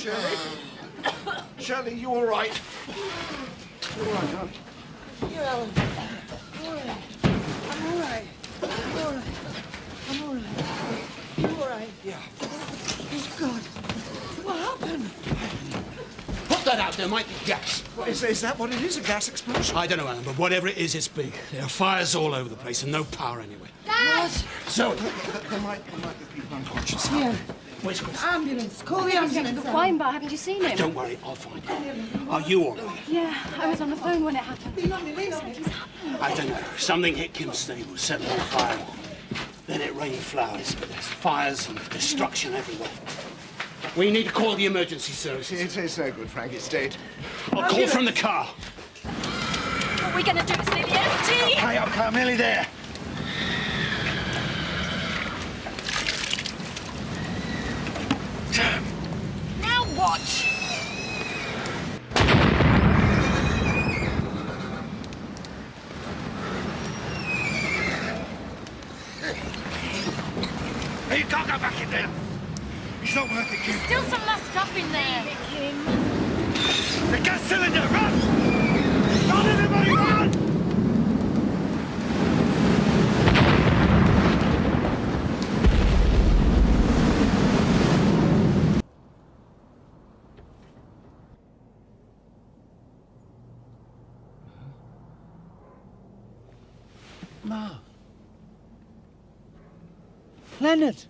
Shirley? Shirley, you all right? You all right, huh? Here, Alan. All right. I'm all right. I'm all right. I'm all right. You all right? Yeah. Oh, God. What happened? Put that out, there might be gas. What, is that what it is, a gas explosion? I don't know, Alan, but whatever it is, it's big. There are fires all over the place and no power anywhere. Dad! So, There might be people unconscious. Here. where's Chris? Ambulance. Call the ambulance. The wine bar, haven't you seen him? Don't worry, I'll find him. Are you all right? Yeah, I was on the phone when it happened. I don't know. Something hit Kim's stable, set them on fire. Then it rained flowers, but there's fires and destruction everywhere. We need to call the emergency services. It's no good, Frank. It's dead. I'll call from the car. What are we going to do? It's nearly empty. Okay, I'm nearly there. Now what? Hey, you can't go back in there. It's not worth it, Kim. Still some of that stuff in there. Kim. The gas cylinder, run! Run, everybody, run! Ma. Leonard.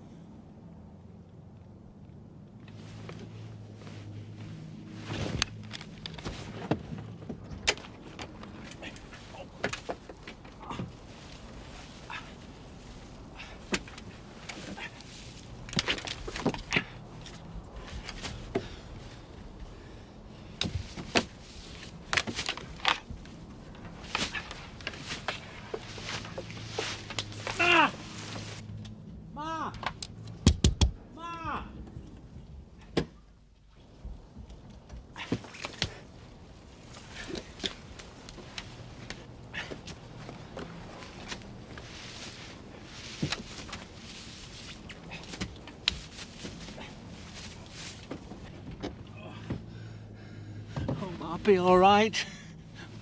I'll be all right.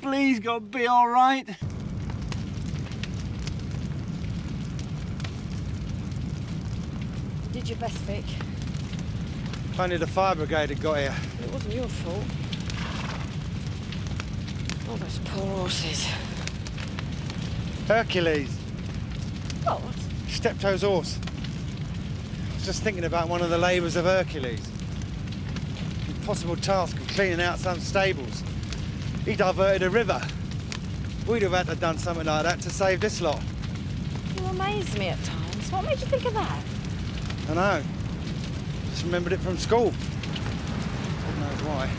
Please, God, be all right. Did your best, Vic. Only the fire brigade had got here. It wasn't your fault. Oh, those poor horses. Hercules. What? Steptoe's horse. I was just thinking about one of the labours of Hercules. The impossible task of cleaning out some stables. He diverted a river. We'd have had to have done something like that to save this lot. You amaze me at times. What made you think of that? I know. Just remembered it from school. God knows why.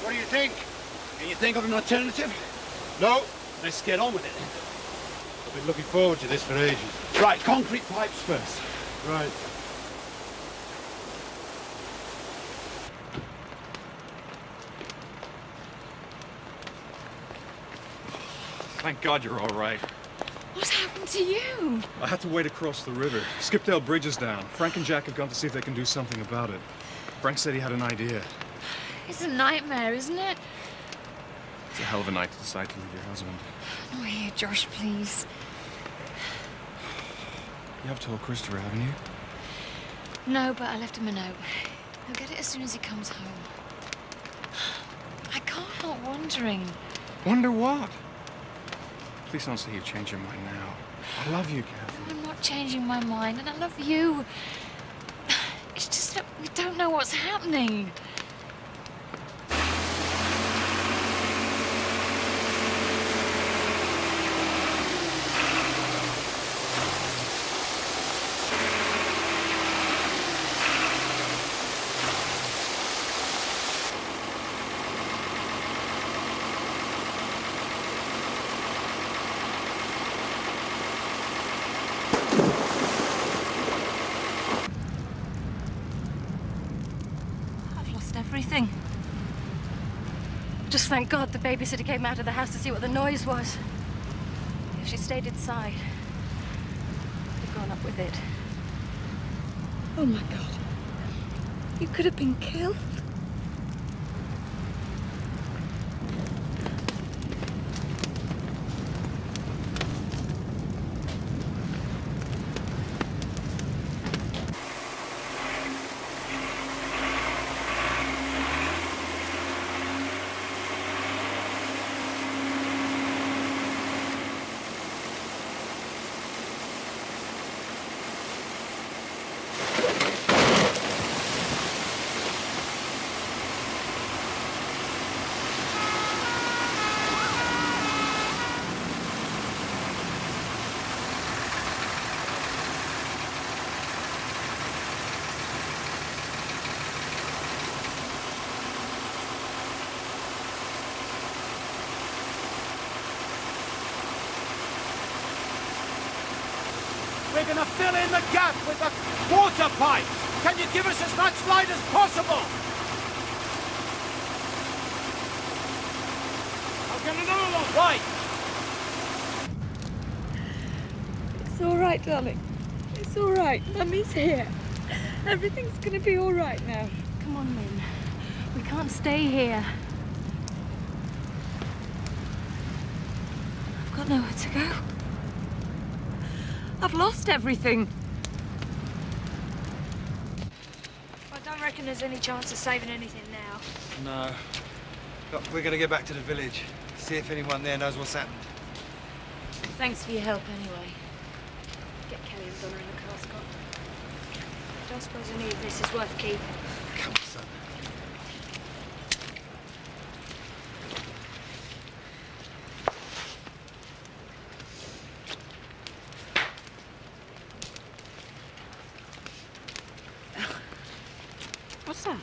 What do you think? Can you think of an alternative? No? Let's get on with it. I've been looking forward to this for ages. Right, concrete pipes first. Right. Thank God you're all right. What's happened to you? I had to wade across the river. Skipdale Bridge is down. Frank and Jack have gone to see if they can do something about it. Frank said he had an idea. It's a nightmare, isn't it? It's a hell of a night to decide to leave your husband. Oh, here, Josh, please. You have told Christopher, haven't you? No, but I left him a note. He'll get it as soon as he comes home. I can't help wondering. Wonder what? Please don't say you've changed your mind now. I love you, Catherine. I'm not changing my mind, and I love you. It's just that we don't know what's happening. Just thank God the babysitter came out of the house to see what the noise was. If she stayed inside, we'd have gone up with it. Oh my God. You could have been killed. We're going to fill in the gap with the water pipes. Can you give us as much light as possible? I'll get another one. Right. It's all right, darling. It's all right. Mummy's here. Everything's gonna be all right now. Come on, Lynn. We can't stay here. I've got nowhere to go. I've lost everything. I don't reckon there's any chance of saving anything now. No. But we're going to get back to the village, see if anyone there knows what's happened. Thanks for your help anyway. Get Kelly and Donna in the car, Scott. I don't suppose any of this is worth keeping. Come on, son. What's that?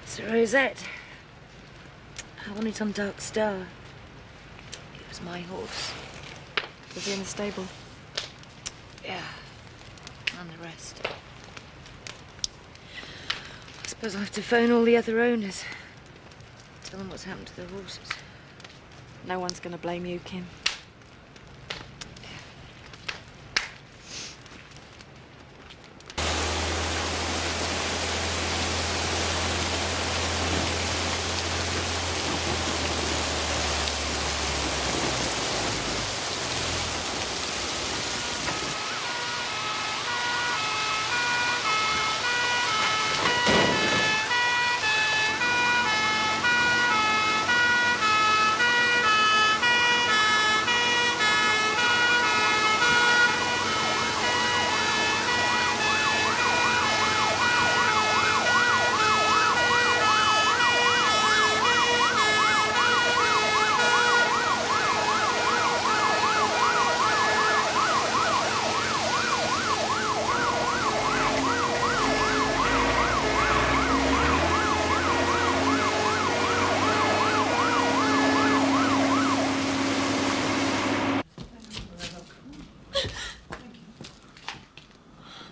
It's a rosette. I won it on Dark Star. It was my horse. Was he in the stable? Yeah. And the rest. I suppose I'll have to phone all the other owners. Tell them what's happened to the horses. No one's going to blame you, Kim.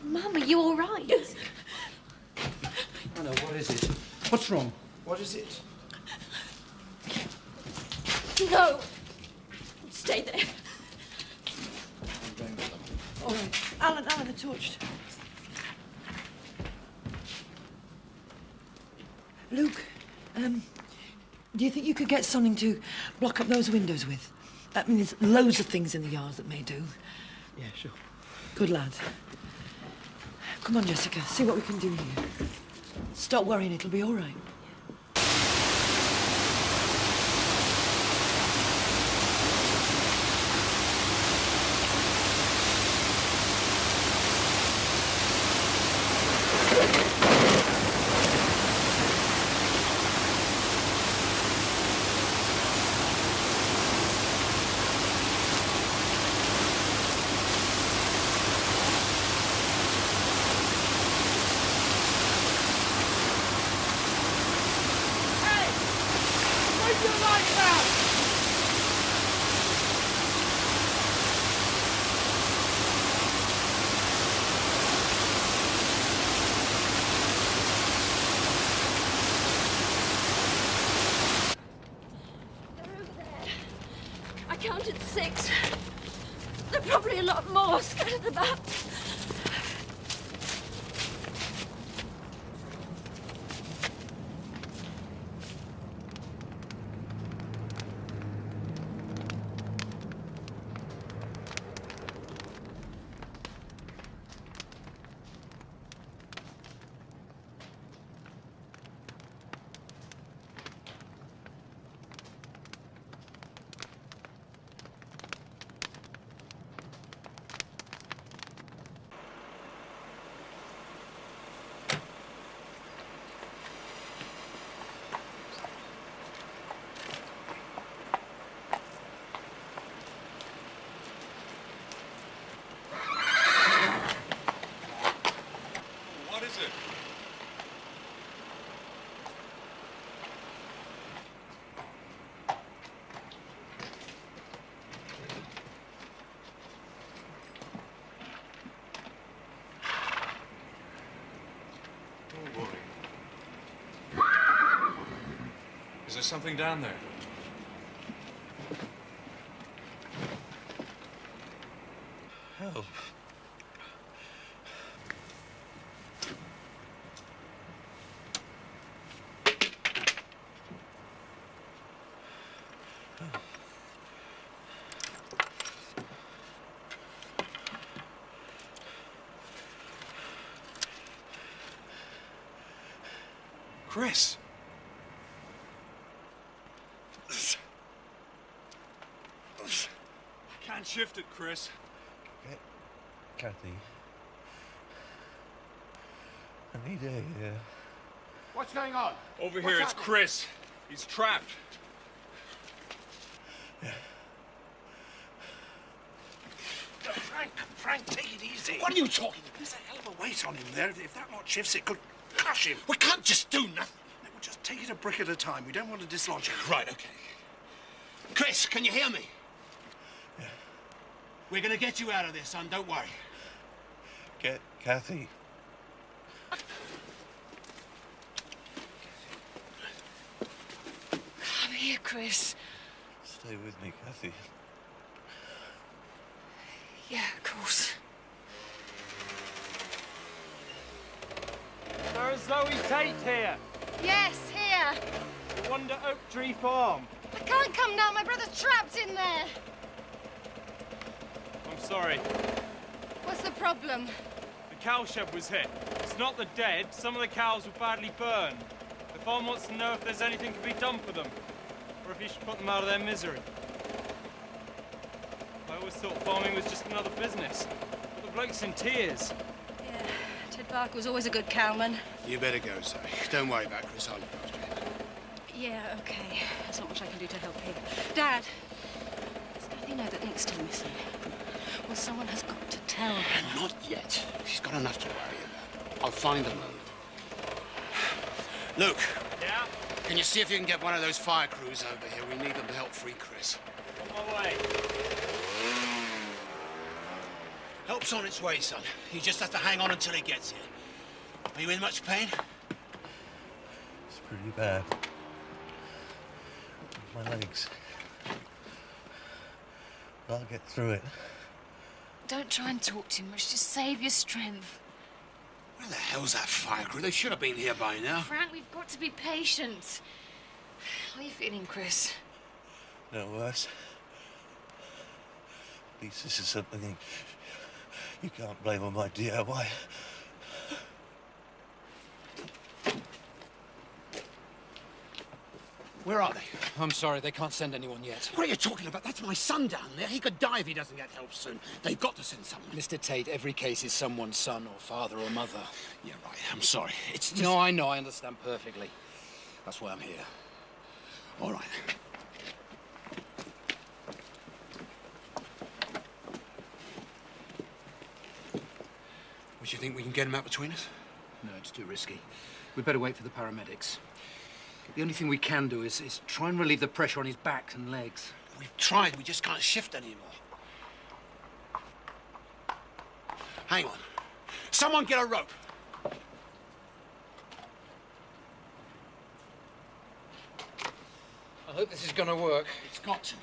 Mum, are you all right? Anna, what is it? What's wrong? What is it? No! Stay there. All right. Alan, the torch. Luke, do you think you could get Sonning to block up those windows with? I mean, there's loads of things in the yard that may do. Yeah, sure. Good lad. Come on, Jessica, see what we can do here. Stop worrying, it'll be all right. counted 6. There are probably a lot more scattered about. What is it? Oh, boy. Is there something down there? Help. Chris! I can't shift it, Chris. Kathy. I need a, What's going on? Over What's here, it's happening? Chris. He's trapped. Frank, take it easy. What are you talking about? There's a hell of a weight on him there. If that lot shifts, it could crush him. We can't just do nothing. No, we'll just take it a brick at a time. We don't want to dislodge him. Right, okay. Chris, can you hear me? Yeah. We're going to get you out of this, son. Don't worry. Get Kathy. Come here, Chris. Stay with me, Kathy. Yeah, of course. There is Zoe Tate here. Yes, here. The Wonder Oak Tree Farm. I can't come now. My brother's trapped in there. I'm sorry. What's the problem? The cow shed was hit. It's not the dead. Some of the cows were badly burned. The farm wants to know if there's anything to be done for them, or if you should put them out of their misery. I always thought farming was just another business. But the bloke's in tears. Yeah, Ted Barker was always a good cowman. You better go, Zoe. Don't worry about Chris. I'll look after him. Yeah, okay. There's not much I can do to help him. Dad, does Kathy know that Nick's still missing? Well, someone has got to tell her. Not yet. She's got enough to worry about. I'll find them. Luke, Yeah? can you see if you can get one of those fire crews over here? We need them to help free Chris. On my way. Help's on its way, son. You just have to hang on until he gets here. Are you in much pain? It's pretty bad. My legs. But I'll get through it. Don't try and talk too much. Just save your strength. Where the hell's that fire crew? They should have been here by now. Frank, we've got to be patient. How are you feeling, Chris? No worse. At least this is something you can't blame on my DIY. Where are they? I'm sorry, they can't send anyone yet. What are you talking about? That's my son down there. He could die if he doesn't get help soon. They've got to send someone. Mr. Tate, every case is someone's son or father or mother. Yeah, right. I'm sorry. It's just... No, I know, I understand perfectly. That's why I'm here. All right. What, do you think we can get him out between us? No, it's too risky. We'd better wait for the paramedics. The only thing we can do is try and relieve the pressure on his back and legs. We've tried. We just can't shift anymore. Hang on. Someone get a rope. I hope this is gonna work. It's got to.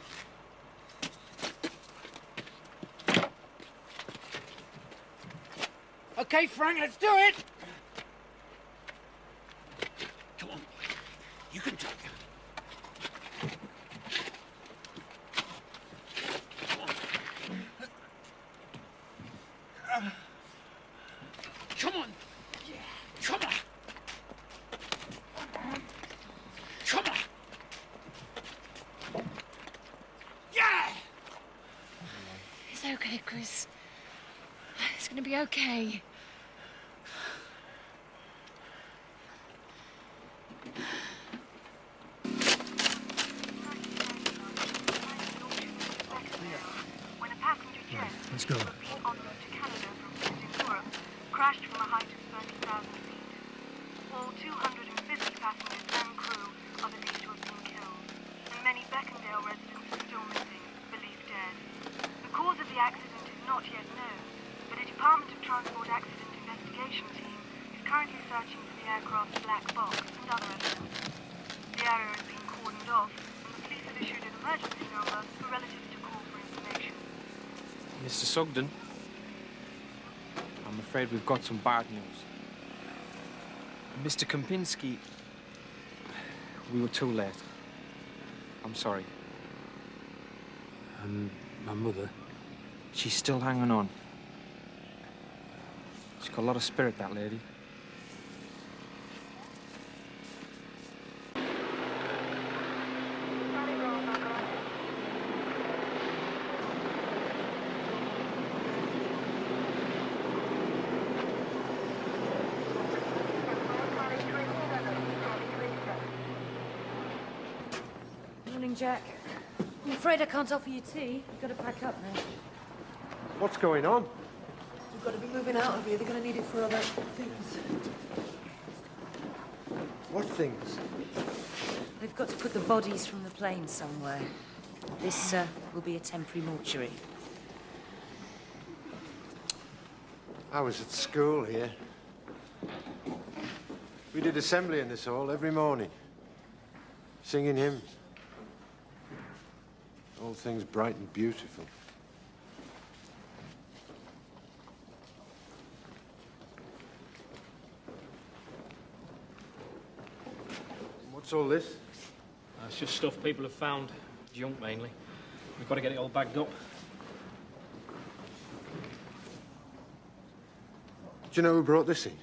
Okay, Frank, let's do it! Come on, boy. You can do it. Come on. Come on. Yeah. Come on. Come on. Yeah! It's okay, Chris. It's gonna be okay. When a passenger jet Let's go. en route to Canada from Europe crashed from a height of 30,000 feet. All 250 passengers and crew are believed to have been killed, and many Beckendale residents are still missing, believed dead. The cause of the accident is not yet known, but a Department of Transport accident investigation team is currently searching for the aircraft's black box and other evidence. The area has been cordoned off, and the police have issued an emergency number for relatives to call for information. Mr. Sugden, I'm afraid we've got some bad news. Mr. Kempinski, we were too late. I'm sorry. And my mother? She's still hanging on. She's got a lot of spirit, that lady. Morning, Jack. I'm afraid I can't offer you tea. You've got to pack up now. What's going on? We've got to be moving out of here. They're going to need it for other things. What things? They've got to put the bodies from the plane somewhere. This will be a temporary mortuary. I was at school here. We did assembly in this hall every morning, singing hymns. All things bright and beautiful. What's all this? It's just stuff people have found. Junk, mainly. We've got to get it all bagged up. Do you know who brought this in?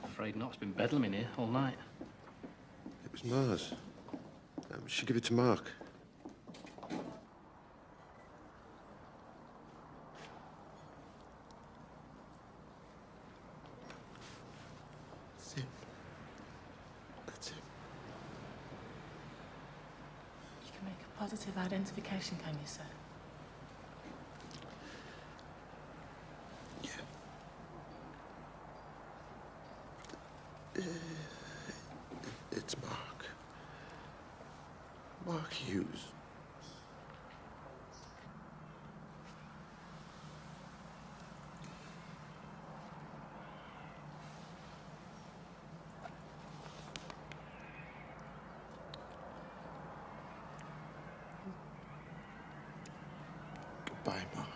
Afraid not. It's been bedlam in here all night. It was Mars. She give it to Mark. That's him. That's him. You can make a positive identification, can you, sir? It's Mark. Mark Hughes. Goodbye, Mark.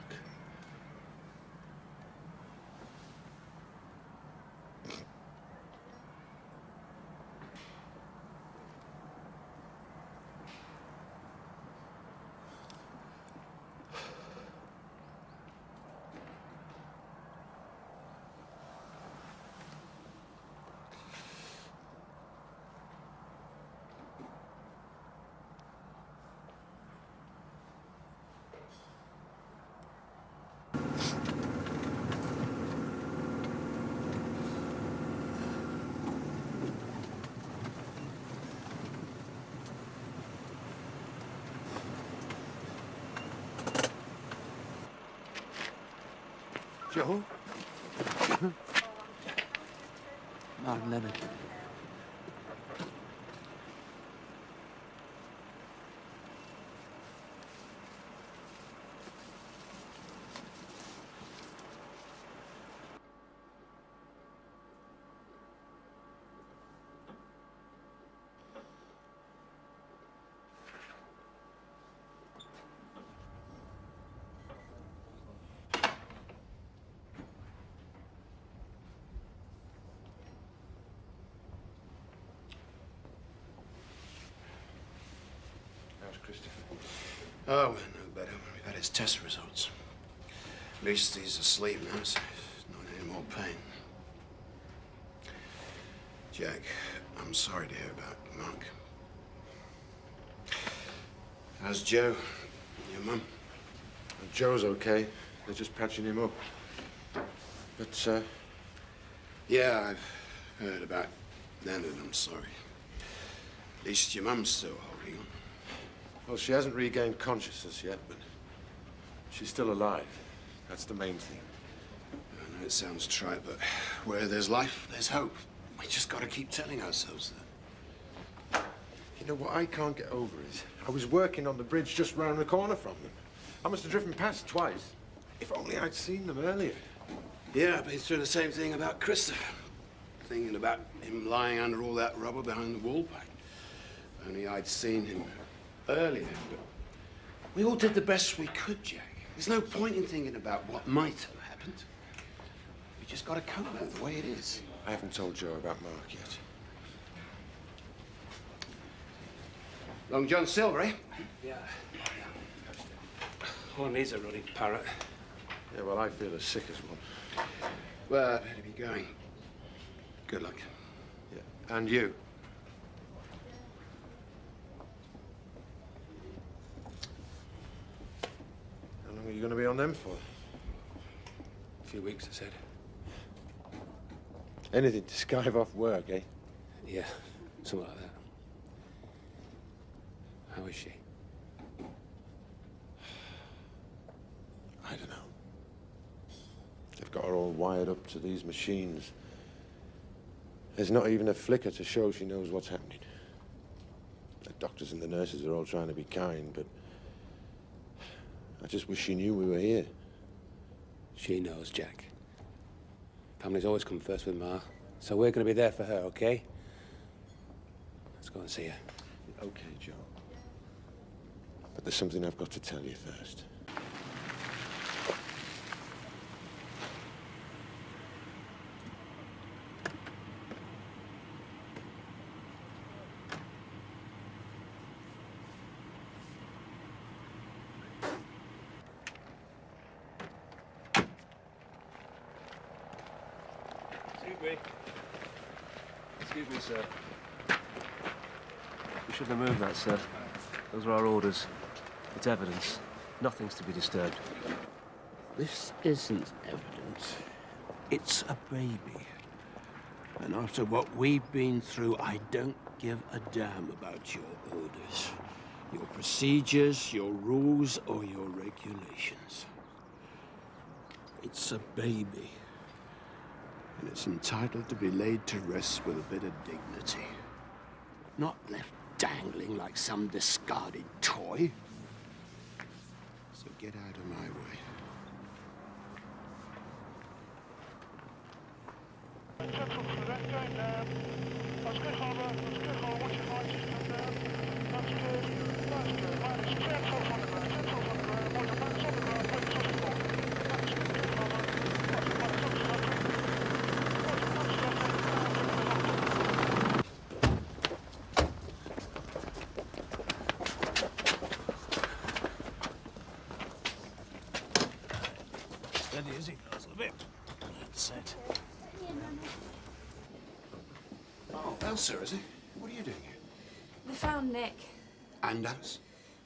Joe? Martin Leonard. Christopher? Oh, we're no better. We've had his test results. At least he's asleep now, so he's not in any more pain. Jack, I'm sorry to hear about Mark. How's Joe? Your mum? Joe's okay. They're just patching him up. But, Yeah, I've heard about Leonard. I'm sorry. At least your mum's still holding on. well, she hasn't regained consciousness yet, but she's still alive. That's the main thing. I know it sounds trite, but where there's life, there's hope. We just gotta keep telling ourselves that. You know what I can't get over is, I was working on the bridge just round the corner from them. I must have driven past twice. If only I'd seen them earlier. Yeah, I've been through the same thing about Christopher. Thinking about him lying under all that rubber behind the wall pack. Only I'd seen him earlier, but we all did the best we could, Jack. There's no point in thinking about what might have happened. We just gotta cope with it the way it is. I haven't told Joe about Mark yet. Long John Silver, eh? Yeah. All needs a ruddy parrot. Yeah, well, I feel as sick as one. Well, I better be going. Good luck. Yeah, and you. How long are you going to be on them for? A few weeks, I said. Anything to skive off work, eh? Yeah, something like that. How is she? I don't know. They've got her all wired up to these machines. There's not even a flicker to show she knows what's happening. The doctors and the nurses are all trying to be kind, but I just wish she knew we were here. She knows, Jack. Family's always come first with Ma, so we're going to be there for her, okay? Let's go and see her. Okay, Joe. But there's something I've got to tell you first. Excuse me, sir. We shouldn't have moved that, sir. Those are our orders. It's evidence. Nothing's to be disturbed. This isn't evidence. It's a baby. And after what we've been through, I don't give a damn about your orders, your procedures, your rules, or your regulations. It's a baby. And it's entitled to be laid to rest with a bit of dignity. Not left dangling like some discarded toy. So get out of my way. Steady as he goes a bit. That's it. Oh, Elsa, is it? What are you doing here? They found Nick. And us?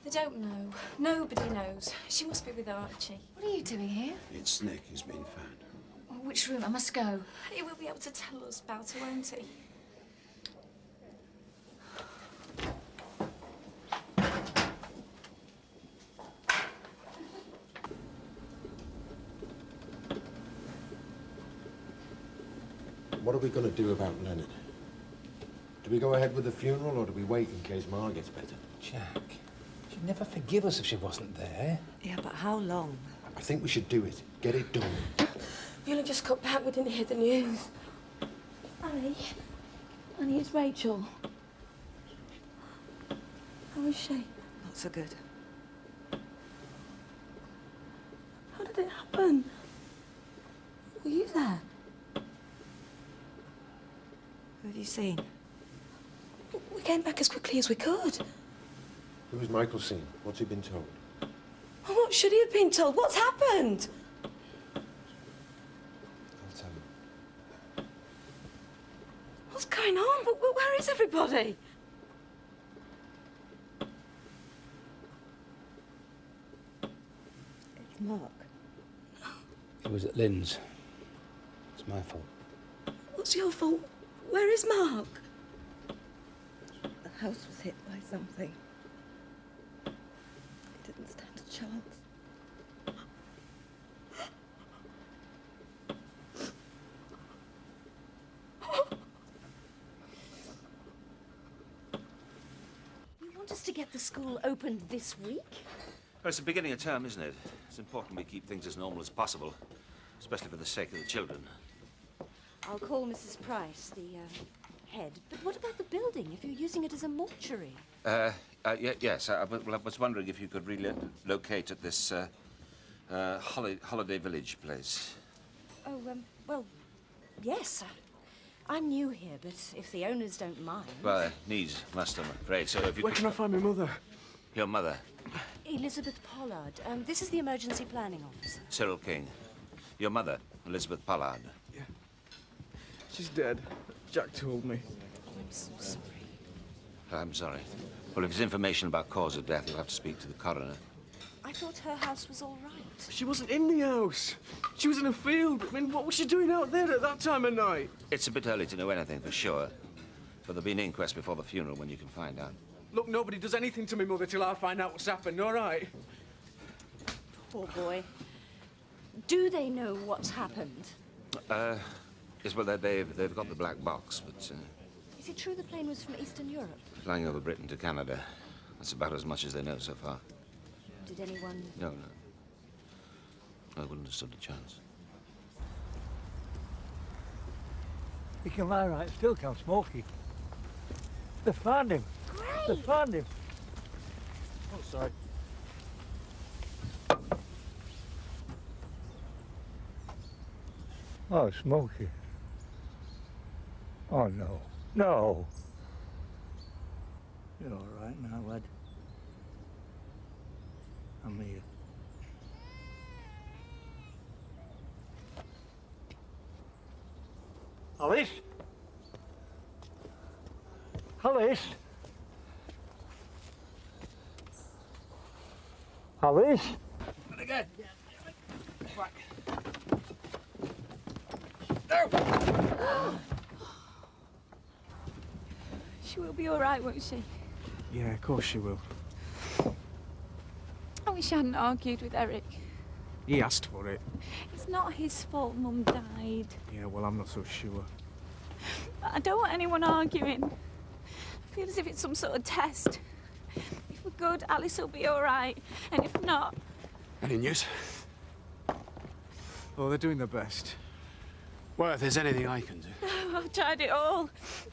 They don't know. Nobody knows. She must be with Archie. What are you doing here? It's Nick who's been found. Which room? I must go. He will be able to tell us about her, won't he? What are we going to do about Leonard? Do we go ahead with the funeral, or do we wait in case Ma gets better? Jack, she'd never forgive us if she wasn't there. Yeah, but how long? I think we should do it. Get it done. We only just got back. We didn't hear the news. Annie. Annie, it's Rachel. How is she? Not so good. How did it happen? Were you there? Who have you seen? We came back as quickly as we could. Who's Michael seen? What's he been told? Oh, what should he have been told? What's happened? I'll tell him. What's going on? Where is everybody? It's Mark. It was at Lynn's. It's my fault. What's your fault? Where is Mark? The house was hit by something. It didn't stand a chance. You want us to get the school opened this week? Well, it's the beginning of term, isn't it? It's important we keep things as normal as possible, especially for the sake of the children. I'll call Mrs. Price, the head. But what about the building, if you're using it as a mortuary? Yes. I was wondering if you could relocate at this Holiday Village place. Oh, well, yes. I'm new here, but if the owners don't mind... Well, needs must, I'm afraid. So if you Where can I find my mother? Your mother? Elizabeth Pollard. This is the emergency planning officer. Cyril King. Your mother, Elizabeth Pollard. Yeah. She's dead. Jack told me. I'm so sorry. I'm sorry. Well, if there's information about cause of death, you'll have to speak to the coroner. I thought her house was all right. She wasn't in the house. She was in a field. I mean, what was she doing out there at that time of night? It's a bit early to know anything for sure, but there'll be an inquest before the funeral when you can find out. Look, nobody does anything to me mother till I find out what's happened, all right? Poor boy. Do they know what's happened? Yes, well, they've got the black box, but Is it true the plane was from Eastern Europe? flying over Britain to Canada. That's about as much as they know so far. Did anyone... No. I wouldn't have stood a chance. He can lie right still, Count Smokey. They found him. Great! They found him. Oh, sorry. Oh, Smokey. Oh, no. No. You're all right now, lad. I'm here. Alice? Alice? Alice? And again. Back. She will be all right, won't she? Yeah, of course she will. I wish I hadn't argued with Eric. He asked for it. It's not his fault Mum died. Yeah, well, I'm not so sure. But I don't want anyone arguing. I feel as if it's some sort of test. If we're good, Alice will be all right. And if not... Any news? Oh, they're doing their best. Well, if there's anything I can do. I've tried it all.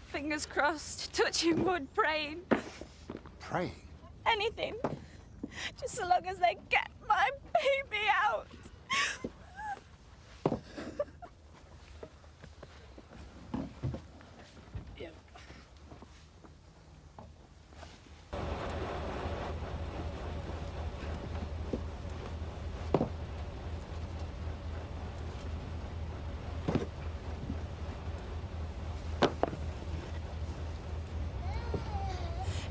Fingers crossed, touching wood, praying. Praying? Anything. Just so long as they get my baby out.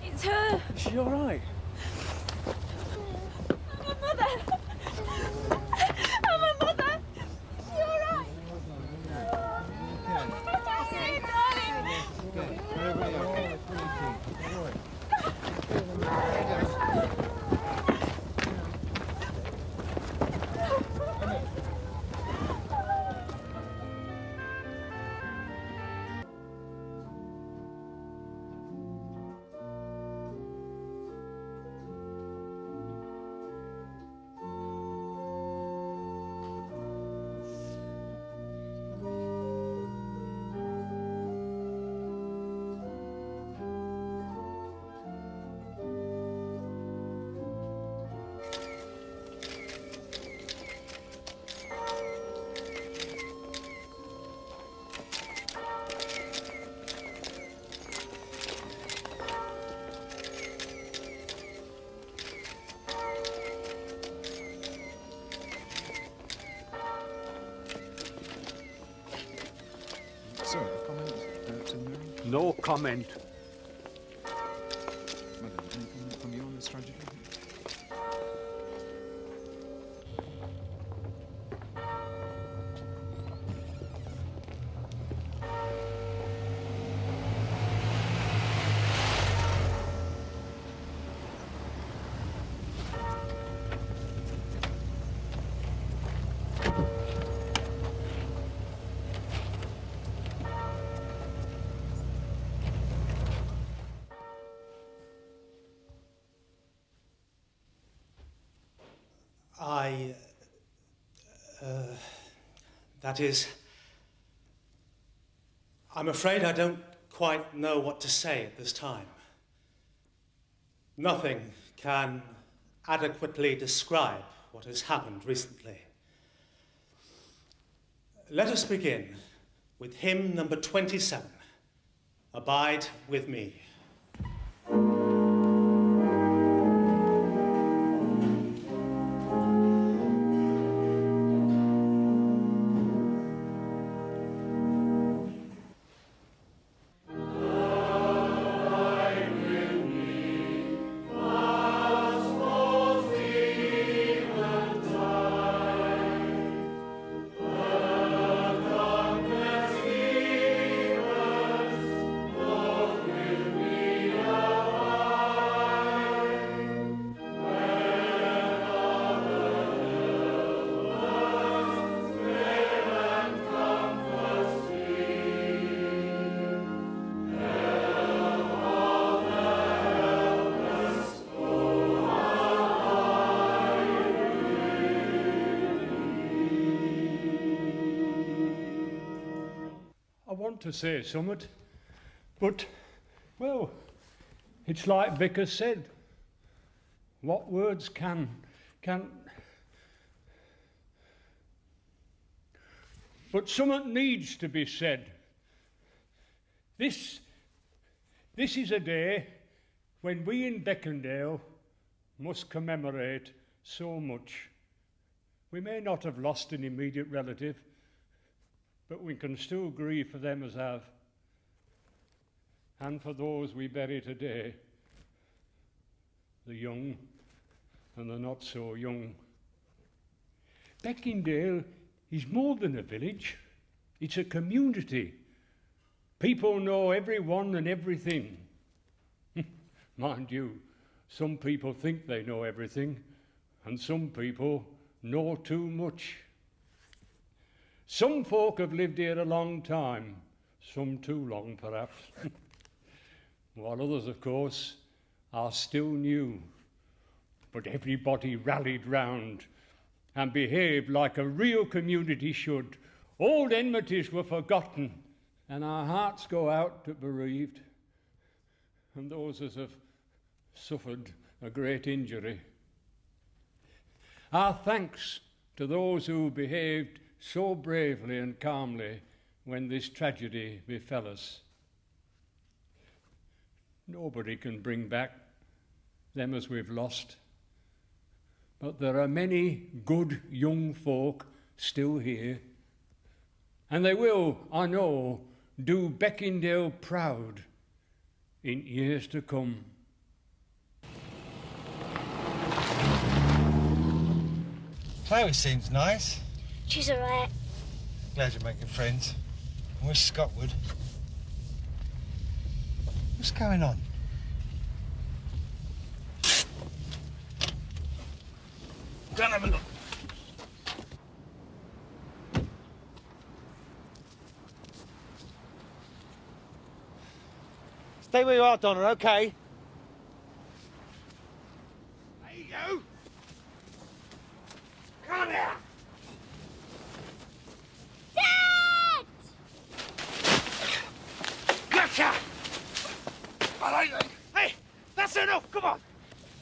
It's her. Is she all right? I'm a mother. I'm a mother. Is she all right? No comment. Madam, anything from you on this tragedy? That is, I'm afraid I don't quite know what to say at this time. Nothing can adequately describe what has happened recently. Let us begin with hymn number 27, Abide With Me. To say somewhat, but, well, it's like Vicar said. What words can... But something needs to be said. This is a day when we in Beckendale must commemorate so much. We may not have lost an immediate relative, but we can still grieve for them as have, and for those we bury today, the young and the not so young. Beckendale is more than a village, it's a community. People know everyone and everything. Mind you, some people think they know everything, and some people know too much. Some folk have lived here a long time, some too long perhaps, while others, of course, are still new. But everybody rallied round and behaved like a real community should. Old enmities were forgotten, and our hearts go out to bereaved and those that have suffered a great injury. Our thanks to those who behaved so bravely and calmly when this tragedy befell us. Nobody can bring back them as we've lost, but there are many good young folk still here, and they will, I know, do Beckendale proud in years to come. Chloe seems nice. She's alright. Glad you're making friends. Where's Scotwood? What's going on? Go and have a look. Stay where you are, Donna, okay? There you go. Come here. Dad! Gotcha! Hey, that's enough, come on!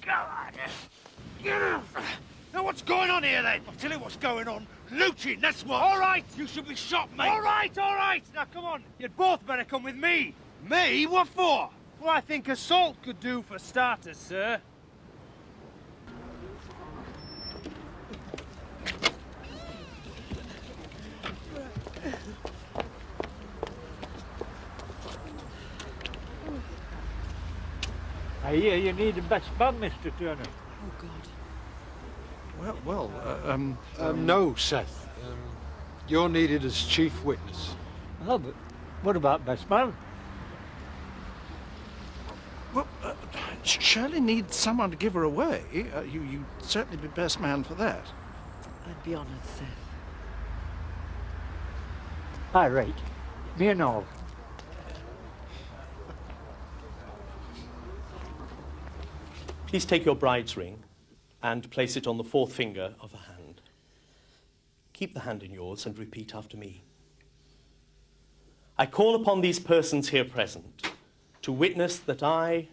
Come on! Get out! Now what's going on here then? I'll tell you what's going on. Looting, that's what! All right! You should be shot, mate! All right! Now come on! You'd both better come with me! Me? What for? Well, I think assault could do for starters, sir. I hear you need the best man, Mr. Turner. Oh, God. No, Seth. You're needed as chief witness. Oh, but what about best man? Well, Shirley needs someone to give her away. You'd certainly be best man for that. I'd be honoured, Seth. All right. Me and all. Please take your bride's ring and place it on the fourth finger of the hand. Keep the hand in yours and repeat after me. I call upon these persons here present to witness that I,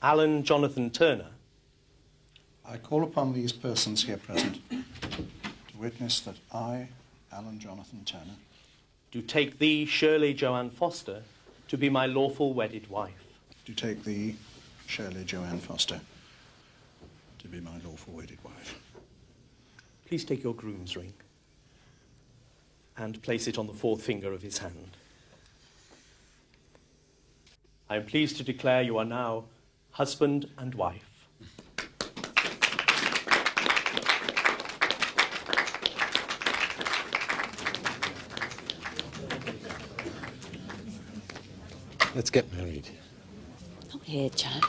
Alan Jonathan Turner, I call upon these persons here present to witness that I, Alan Jonathan Turner, do take thee, Shirley Joanne Foster, to be my lawful wedded wife. do take thee, Shirley Joanne Foster, to be my lawful wedded wife. Please take your groom's ring and place it on the fourth finger of his hand. I am pleased to declare you are now husband and wife. Let's get married. Not here, Jack.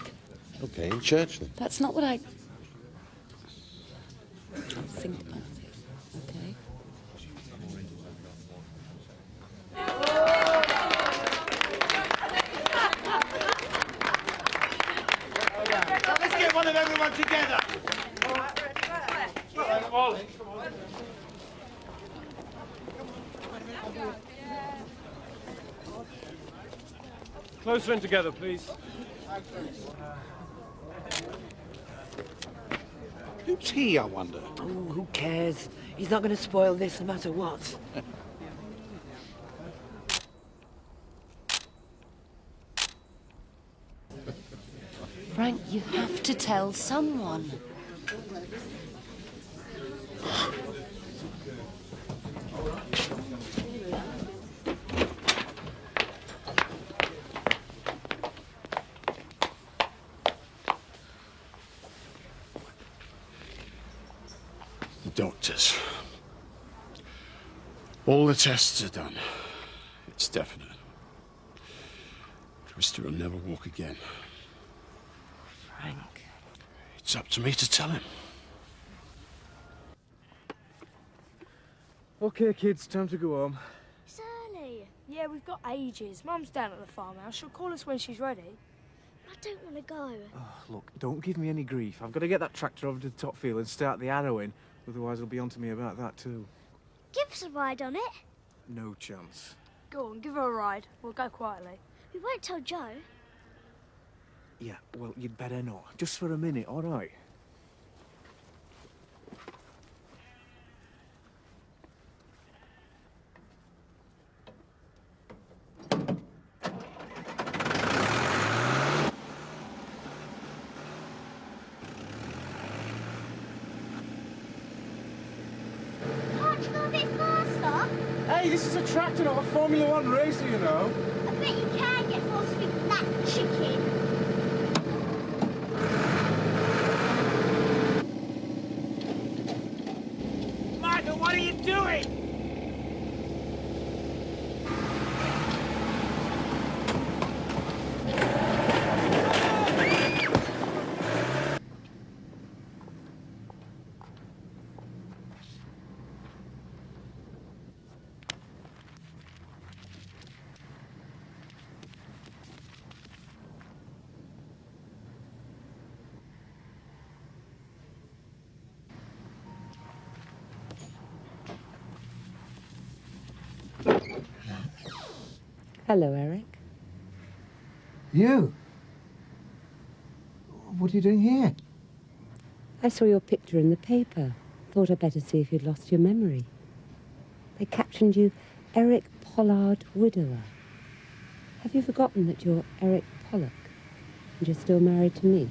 Okay, in church then. That's not what I... I'll think about it, okay? Let's get one of everyone together. Closer in together, please. Who's he, I wonder? Oh, who cares? He's not going to spoil this no matter what. Frank, you have to tell someone. The doctors. All the tests are done. It's definite. Twister will never walk again. Frank. It's up to me to tell him. Okay, kids, time to go home. It's early. Yeah, we've got ages. Mum's down at the farmhouse. She'll call us when she's ready. I don't want to go. Oh, look, don't give me any grief. I've got to get that tractor over to the top field and start the harrowing. Otherwise, it'll be on to me about that, too. Give us a ride on it. No chance. Go on, give her a ride. We'll go quietly. We won't tell Joe. Yeah, well, you'd better not. Just for a minute, all right? Can't you go a bit faster? Hey, this is a tractor, not a Formula One racer, you know. I bet you can get more speed than that chicken. Michael, what are you doing? Hello, Eric. You? What are you doing here? I saw your picture in the paper. Thought I'd better see if you'd lost your memory. They captioned you Eric Pollard, widower. Have you forgotten that you're Eric Pollock and you're still married to me?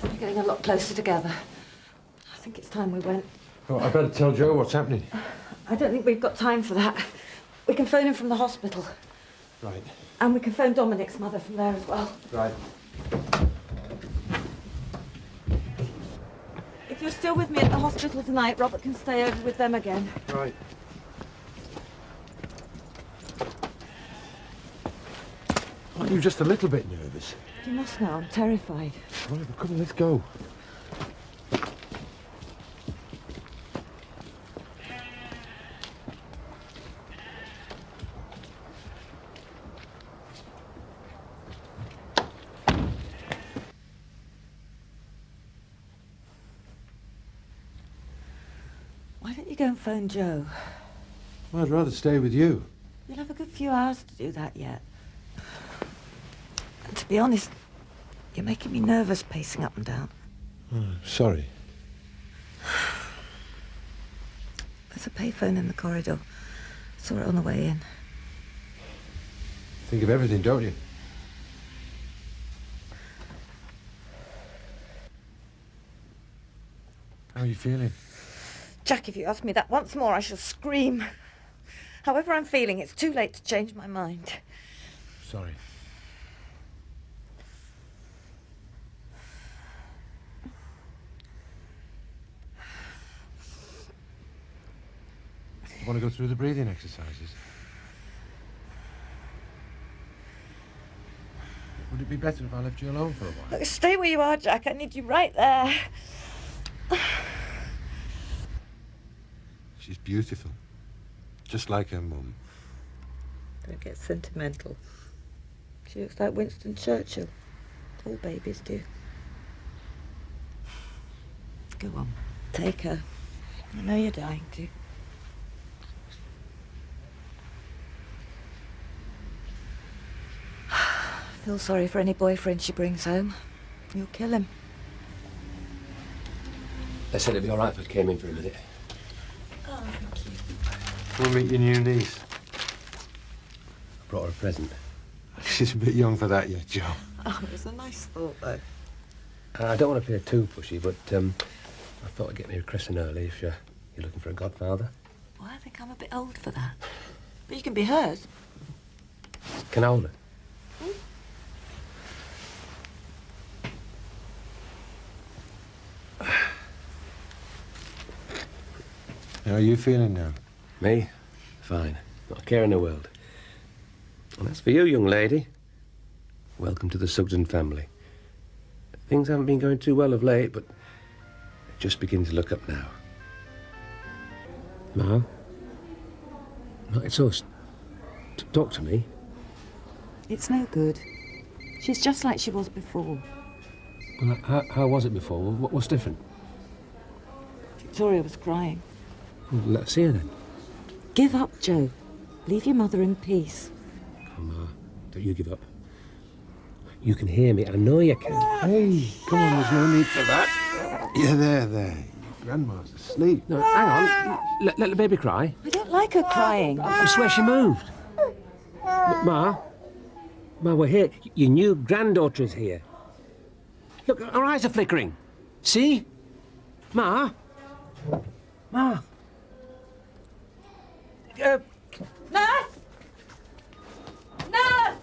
We're getting a lot closer together. I think it's time we went. Oh, I better tell Joe what's happening. I don't think we've got time for that. We can phone him from the hospital. Right. And we can phone Dominic's mother from there as well. Right. If you're still with me at the hospital tonight, Robert can stay over with them again. Right. Aren't you just a little bit nervous? You must know, I'm terrified. Right, well, come on, let's go. Why don't you go and phone Joe? Well, I'd rather stay with you. You'll have a good few hours to do that yet. And to be honest, you're making me nervous pacing up and down. Oh, sorry. There's a payphone in the corridor. Saw it on the way in. Think of everything, don't you? How are you feeling? Jack, if you ask me that once more, I shall scream. However I'm feeling, it's too late to change my mind. Sorry. You want to go through the breathing exercises? Would it be better if I left you alone for a while? Look, stay where you are, Jack. I need you right there. She's beautiful. Just like her mum. Don't get sentimental. She looks like Winston Churchill. All babies do. Go on, take her. I know you're dying to. I feel sorry for any boyfriend she brings home. You'll kill him. They said it'd be all right if I came in for a minute. Oh, thank you. We'll meet your new niece. I brought her a present. She's a bit young for that yet, Joe. Oh, it was a nice thought, though. I don't want to appear too pushy, but I thought I'd get me a christening early if you're looking for a godfather. Well, I think I'm a bit old for that. But you can be hers. Can I hold her? How are you feeling now? Me? Fine. Not a care in the world. And as for you, young lady, welcome to the Sugden family. Things haven't been going too well of late, but they're just beginning to look up now. Ma? No, it's us. Talk to me. It's no good. She's just like she was before. Well, how was it before? What's different? Victoria was crying. Well, let us see her then. Give up, Joe. Leave your mother in peace. Oh, Ma, don't you give up. You can hear me. I know you can. Hey, come on, there's no need for that. Yeah, there. Grandma's asleep. No, hang on. Let the baby cry. I don't like her crying. I swear she moved. Ma, we're here. Your new granddaughter is here. Look, her eyes are flickering. See? Ma? Nurse! Nurse!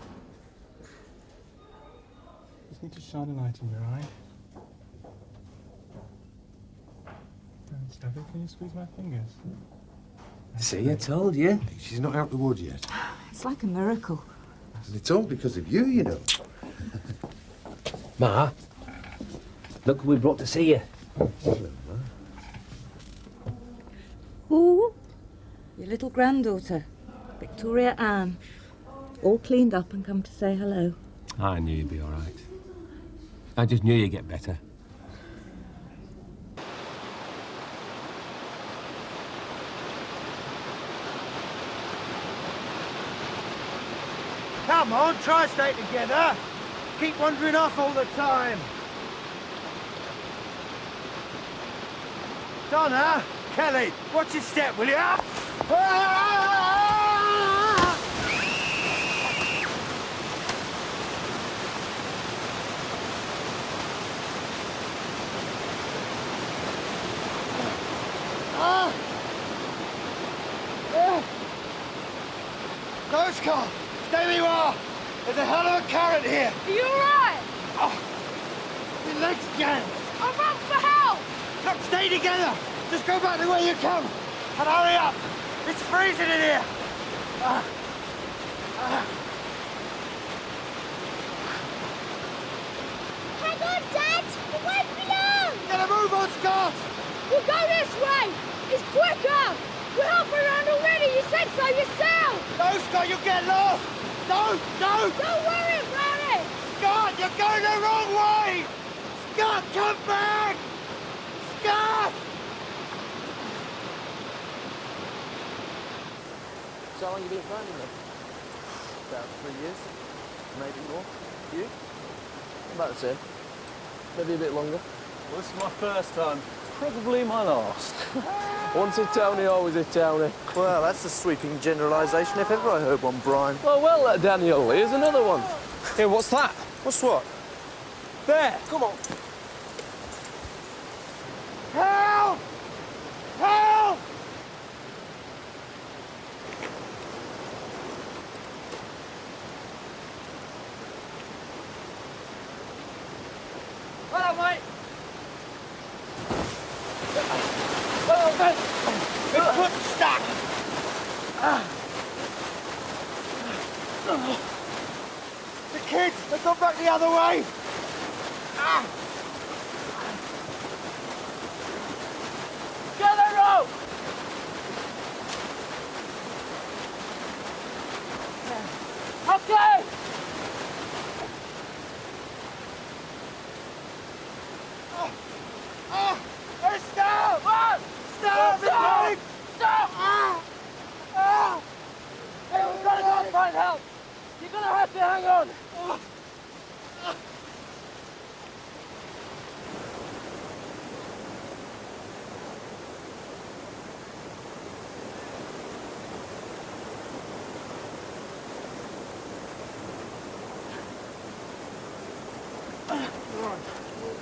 Just need to shine a light in your eye. Stop it. Can you squeeze my fingers? See, I told you. She's not out the wood yet. It's like a miracle. And it's all because of you, you know. Ma, look who we brought to see you. Hello, Ma. Ooh, your little granddaughter, Victoria Ann. All cleaned up and come to say hello. I knew you'd be all right. I just knew you'd get better. Come on, try and stay together. Keep wandering off all the time. Donna, Kelly, watch your step, will you? Nose car! Stay where you are. There's a hell of a current here. Are you alright? Oh, your leg's jammed. I'll run for help! Look, stay together. Just go back the way you come. And hurry up. It's freezing in here. Hang on, Dad! It won't be long! Get a move on, Scott! We'll go this way! It's quicker! We're halfway around already, you said so yourself! No, Scott, you'll get lost! Don't! Don't worry about it! Scott, you're going the wrong way! Scott, come back! Scott! So how long have you been finding them? About 3 years, maybe more. You? About the same. Maybe a bit longer. Well, this is my first time. Probably my last. Once a townie, always a townie. Well, that's a sweeping generalisation if ever I heard one, Brian. Well, Daniel, here's another one. Here, what's that? What's what? There! Come on. Help! Help! Hello, mate. Hello, mate. My foot's stuck. The kids, they've gone back the other way. Get the rope! Okay! Stop! Stop! Stop! Stop! Hey, we've got to go and find help! You're going to have to hang on!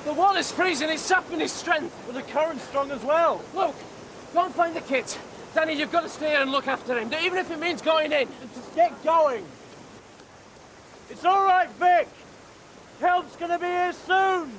The wall is freezing, it's sapping his strength. But the current's strong as well. Look, go and find the kids. Danny, you've got to stay here and look after him, even if it means going in. Just get going. It's all right, Vic. Help's gonna be here soon.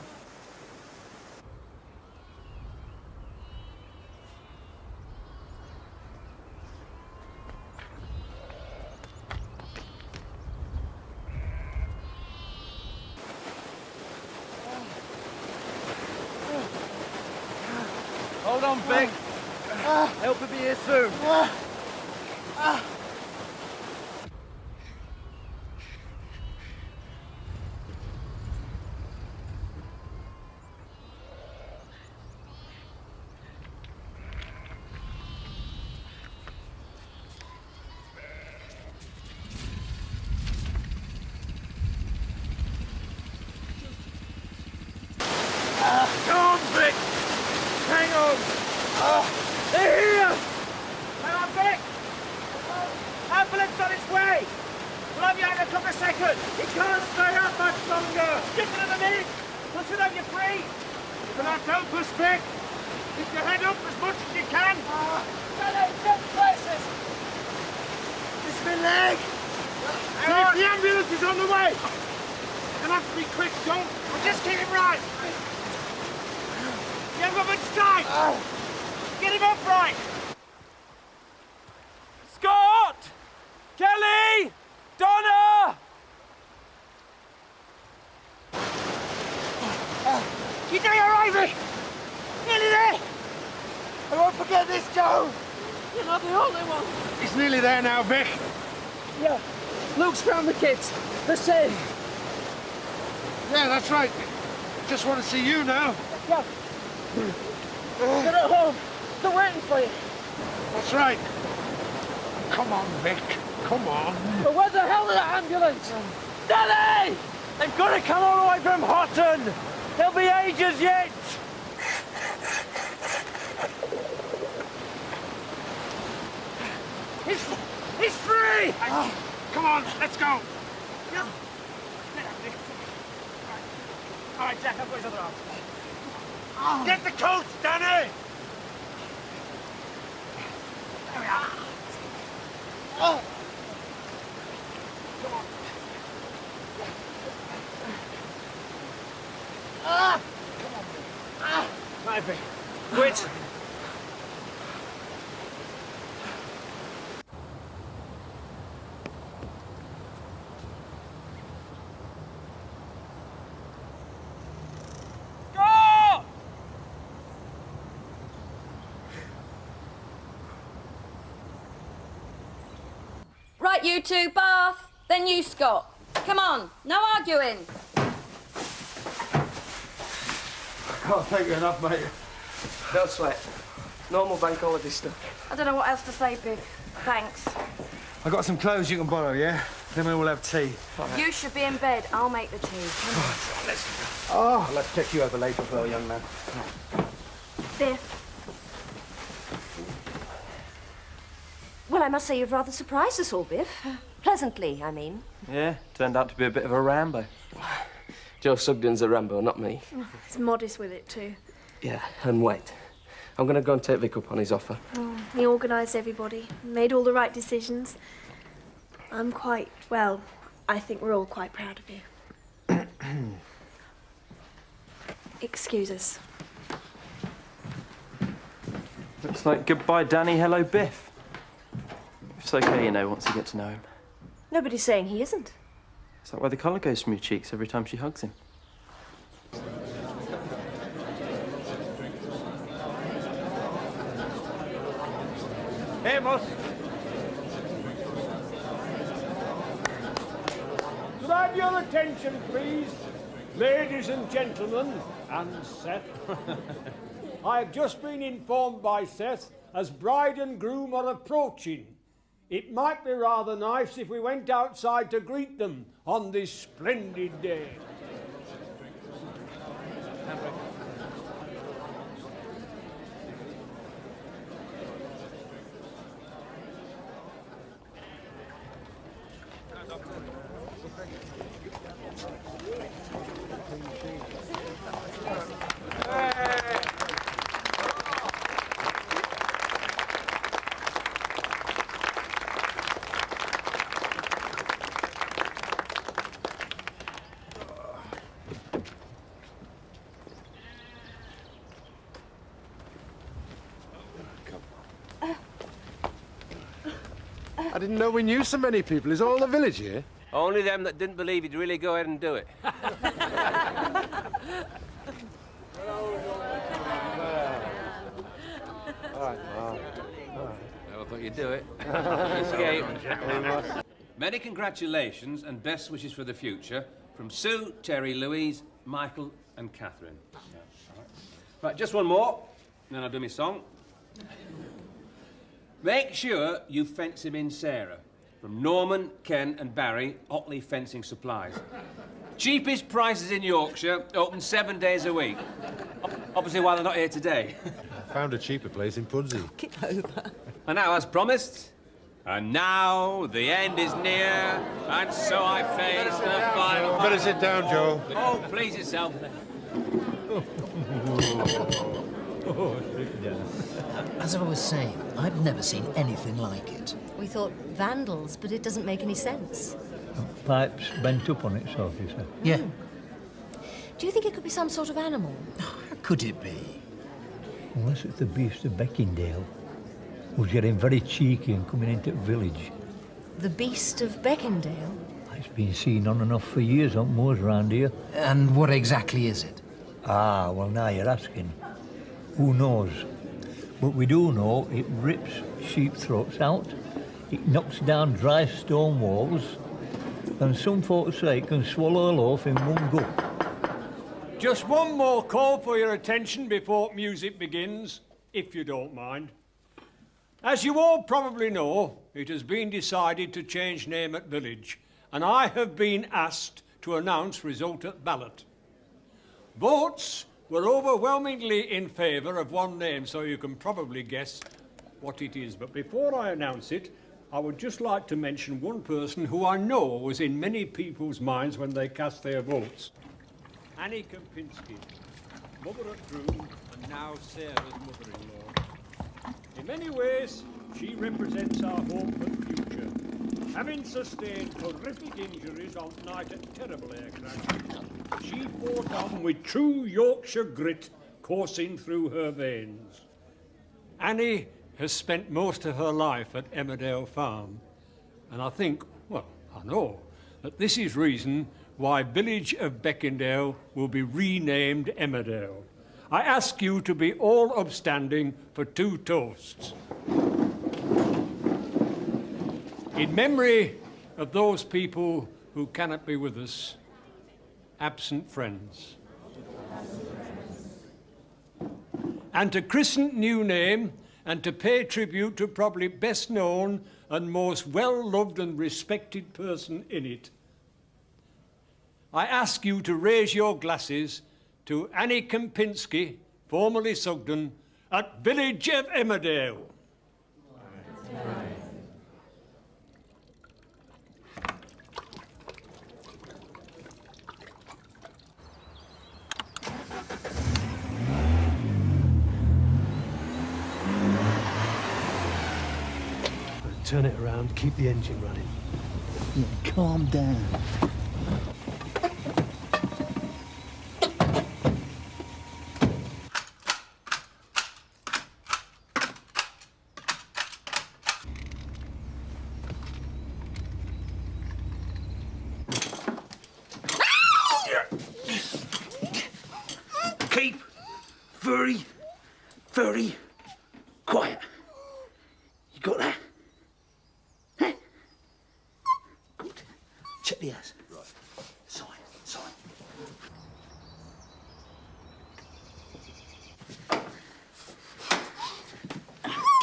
Hold on, Vic. Help will be here soon. Come on, Vic. Hang on. They're here. Hang on, Vic. Ambulance on its way. We'll have you out in a couple of seconds. He can't stay up much longer. Just another minute. Push it on your feet. You're going to have to help us, Vic. Keep your head up as much as you can. Jump places. This is my leg. The ambulance is on the way. You're going to have to be quick, John. But just keep him right. You haven't got much time. Get him upright. Scott! Kelly! Donna! You doing all right, Vic? Nearly there. I won't forget this, Joe. You're not the only one. He's nearly there now, Vic. Yeah. Luke's found the kids. They're safe. Yeah, that's right. Just want to see you now. Yeah. They're at home. They're waiting for you. That's right. Come on, Vic. Come on. But where the hell is that ambulance? Danny! They've got to come all the way from Houghton. There'll be ages yet. He's free! Come on, let's go. All right, Jack, I've got his other arm. Get the coach, Danny! There we are. right, Vic. Quit. Go! Right, you two, Bath. Then you, Scott. Come on, no arguing. Can't thank you enough, mate. Don't sweat. Normal bank holiday stuff. I don't know what else to say, Biff. Thanks. I got some clothes you can borrow, yeah? Then we'll have tea. You should be in bed. I'll make the tea. Come on. Oh, let's check you over later, though, young man. Biff. Well, I must say you've rather surprised us all, Biff. Pleasantly, I mean. Yeah, turned out to be a bit of a Rambo. Joe Sugden's a Rambo, not me. He's modest with it, too. Yeah, and wait. I'm going to go and take Vic up on his offer. Oh, he organised everybody, made all the right decisions. I'm quite, well, I think we're all quite proud of you. Excuse us. Looks like goodbye, Danny, hello, Biff. It's okay, you know, once you get to know him. Nobody's saying he isn't. It's like where the colour goes from your cheeks every time she hugs him. Amos. Could I have your attention, please? Ladies and gentlemen, and Seth. I have just been informed by Seth as bride and groom are approaching. It might be rather nice if we went outside to greet them on this splendid day. I didn't know we knew so many people. Is all the village here? Only them that didn't believe he'd really go ahead and do it. All right. I thought you'd do it. Escape. Many congratulations and best wishes for the future from Sue, Terry, Louise, Michael and Catherine. Right, just one more, then I'll do my song. Make sure you fence him in, Sarah. From Norman, Ken and Barry, Otley Fencing Supplies. Cheapest prices in Yorkshire, open 7 days a week. Obviously why they're not here today. I found a cheaper place in Pudsey. Skip over. And now, as promised, and now the end is near, and so I face the final... Better sit down, Joe. Oh, please yourself. As I was saying, I've never seen anything like it. We thought vandals, but it doesn't make any sense. Pipes bent up on itself, you say? Yeah. Do you think it could be some sort of animal? How could it be? Unless it's the beast of Beckingdale, who's getting very cheeky and coming into the village. The beast of Beckingdale? It's been seen on and off for years on moors around here. And what exactly is it? Ah, well, now you're asking. Who knows? But we do know it rips sheep throats out, it knocks down dry stone walls, and some folks say it can swallow a loaf in one go. Just one more call for your attention before music begins, if you don't mind. As you all probably know, it has been decided to change name at village, and I have been asked to announce result at ballot. Votes were overwhelmingly in favour of one name, so you can probably guess what it is. But before I announce it, I would just like to mention one person who I know was in many people's minds when they cast their votes. Annie Kempinski, mother at Groom, and now Sarah's mother-in-law. In many ways, she represents our hope for the future. Having sustained horrific injuries on night at terrible air crash, she fought on with true Yorkshire grit, coursing through her veins. Annie has spent most of her life at Emmerdale Farm, and I think, well, I know, that this is reason why village of Beckendale will be renamed Emmerdale. I ask you to be all upstanding for 2 toasts. In memory of those people who cannot be with us, absent friends. And to christen new name and to pay tribute to probably best known and most well-loved and respected person in it, I ask you to raise your glasses to Annie Kempinski, formerly Sugden, at village of Emmerdale. Turn it around, keep the engine running. Yeah, calm down. Keep very, very quiet. You got that? Huh? Good. Check the ass. Right. Sign.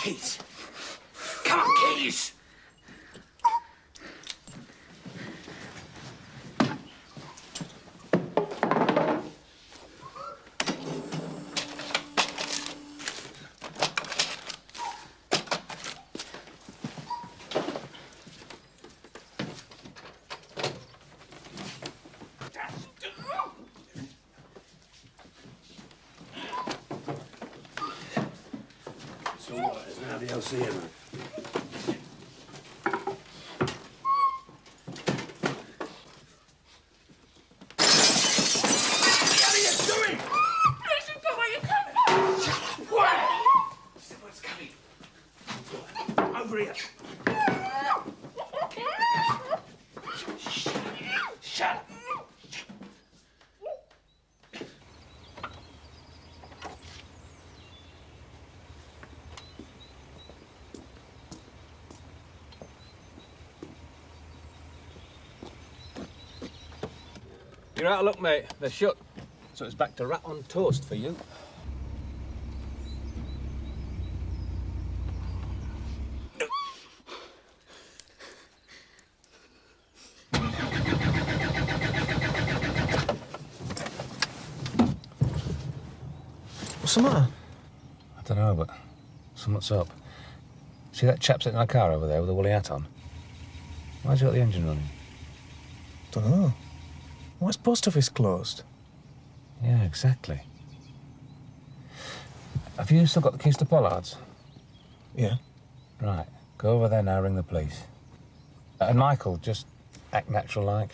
Keys. Come on, keys. So what? There's nobody else here, man. Over here. Shut up. You're out of luck, mate. They're shut. So it's back to rat on toast for you. What's the matter? I don't know, but something's up. See that chap sitting in our car over there with the woolly hat on? Why's he got the engine running? Don't know. Why's post office closed? Yeah, exactly. Have you still got the keys to Pollard's? Yeah. Right. Go over there now, ring the police. And Michael, just act natural like.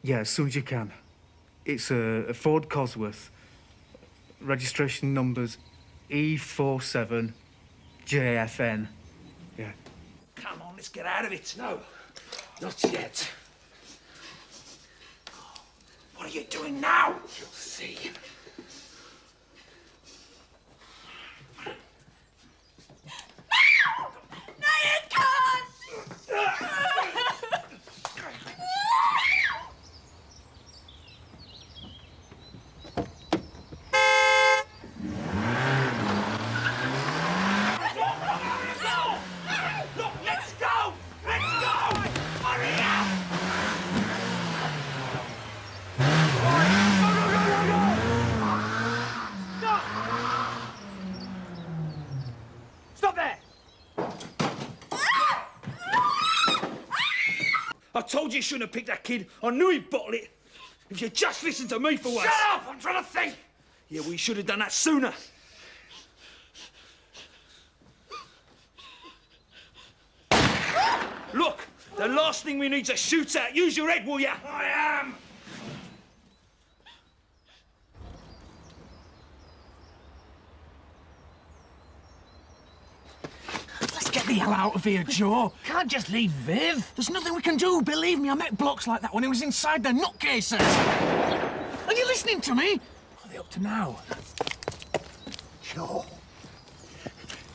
Yeah, as soon as you can. It's a Ford Cosworth. Registration number's E47JFN. Yeah. Come on, let's get out of it. No, not yet. What are you doing now? You'll see. told you shouldn't have picked that kid. I knew he'd bottle it. If you just listened to me for once. Shut up! I'm trying to think! Yeah, we should have done that sooner. Look, the last thing we need's a shootout. Use your head, will ya? I am! Let's get the hell out of here, Joe. Can't just leave Viv. There's nothing we can do, believe me. I met blokes like that when he was inside their nutcases. Are you listening to me? What are they up to now? Joe,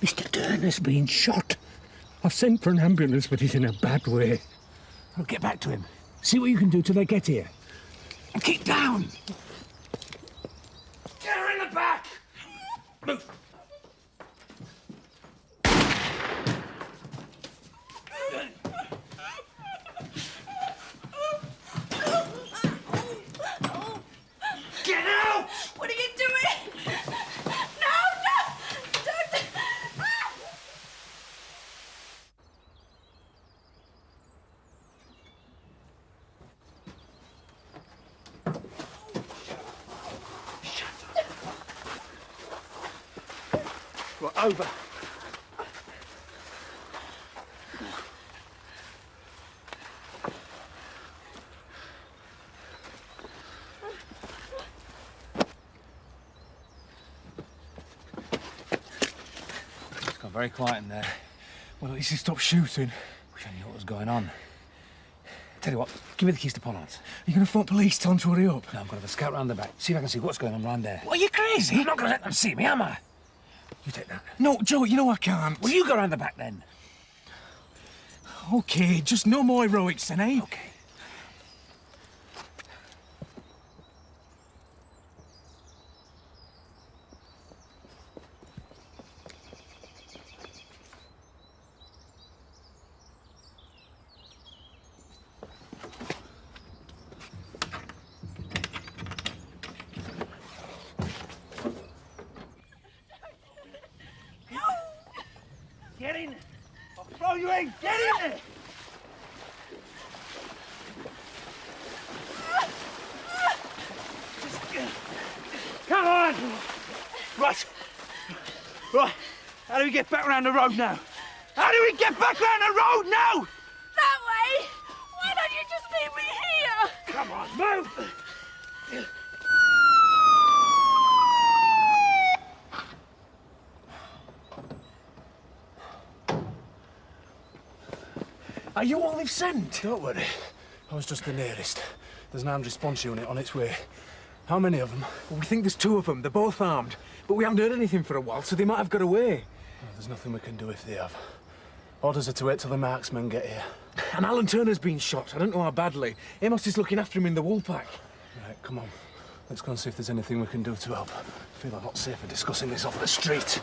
Mr. Turner's been shot. I've sent for an ambulance, but he's in a bad way. I'll get back to him. See what you can do till they get here. And keep down. Get her in the back! Move. Get out! What are you doing? No, don't! Right, over. It's gone very quiet in there. Well, at least he stopped shooting. Wish I knew what was going on. Tell you what, give me the keys to Pollard's. Are you going to phone police, tell them to hurry up? No, I'm going to have a scout round the back, see if I can see what's going on round there. What, are you crazy? I'm not going to let them see me, am I? You take that. No, Joe, you know I can't. Well, you go round the back then. OK, just no more heroics then, eh? OK. Get in! I'll throw you in! Get in there! Come on! Right. Right. How do we get back round the road now? How do we get back round the road now? That way! Why don't you just leave me here? Come on, move! Are you all they've sent? Don't worry. I was just the nearest. There's an armed response unit on its way. How many of them? Well, we think there's 2 of them. They're both armed. But we haven't heard anything for a while, so they might have got away. Well, there's nothing we can do if they have. Orders are to wait till the marksmen get here. And Alan Turner's been shot. I don't know how badly. Amos is looking after him in the wool pack. Right, come on. Let's go and see if there's anything we can do to help. I feel a lot safer discussing this off the street.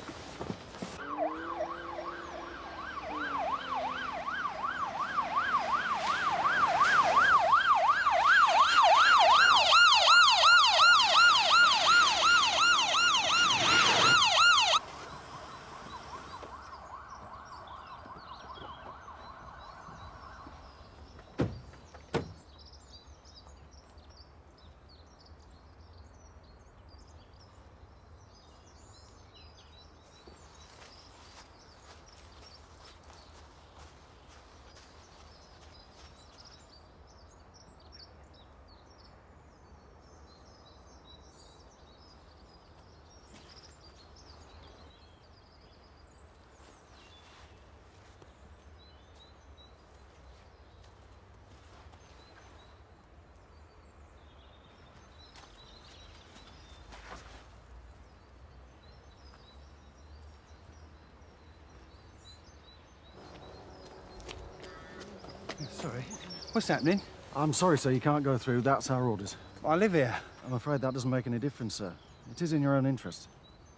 Sorry. What's happening? I'm sorry, sir, you can't go through. That's our orders. I live here. I'm afraid that doesn't make any difference, sir. It is in your own interest.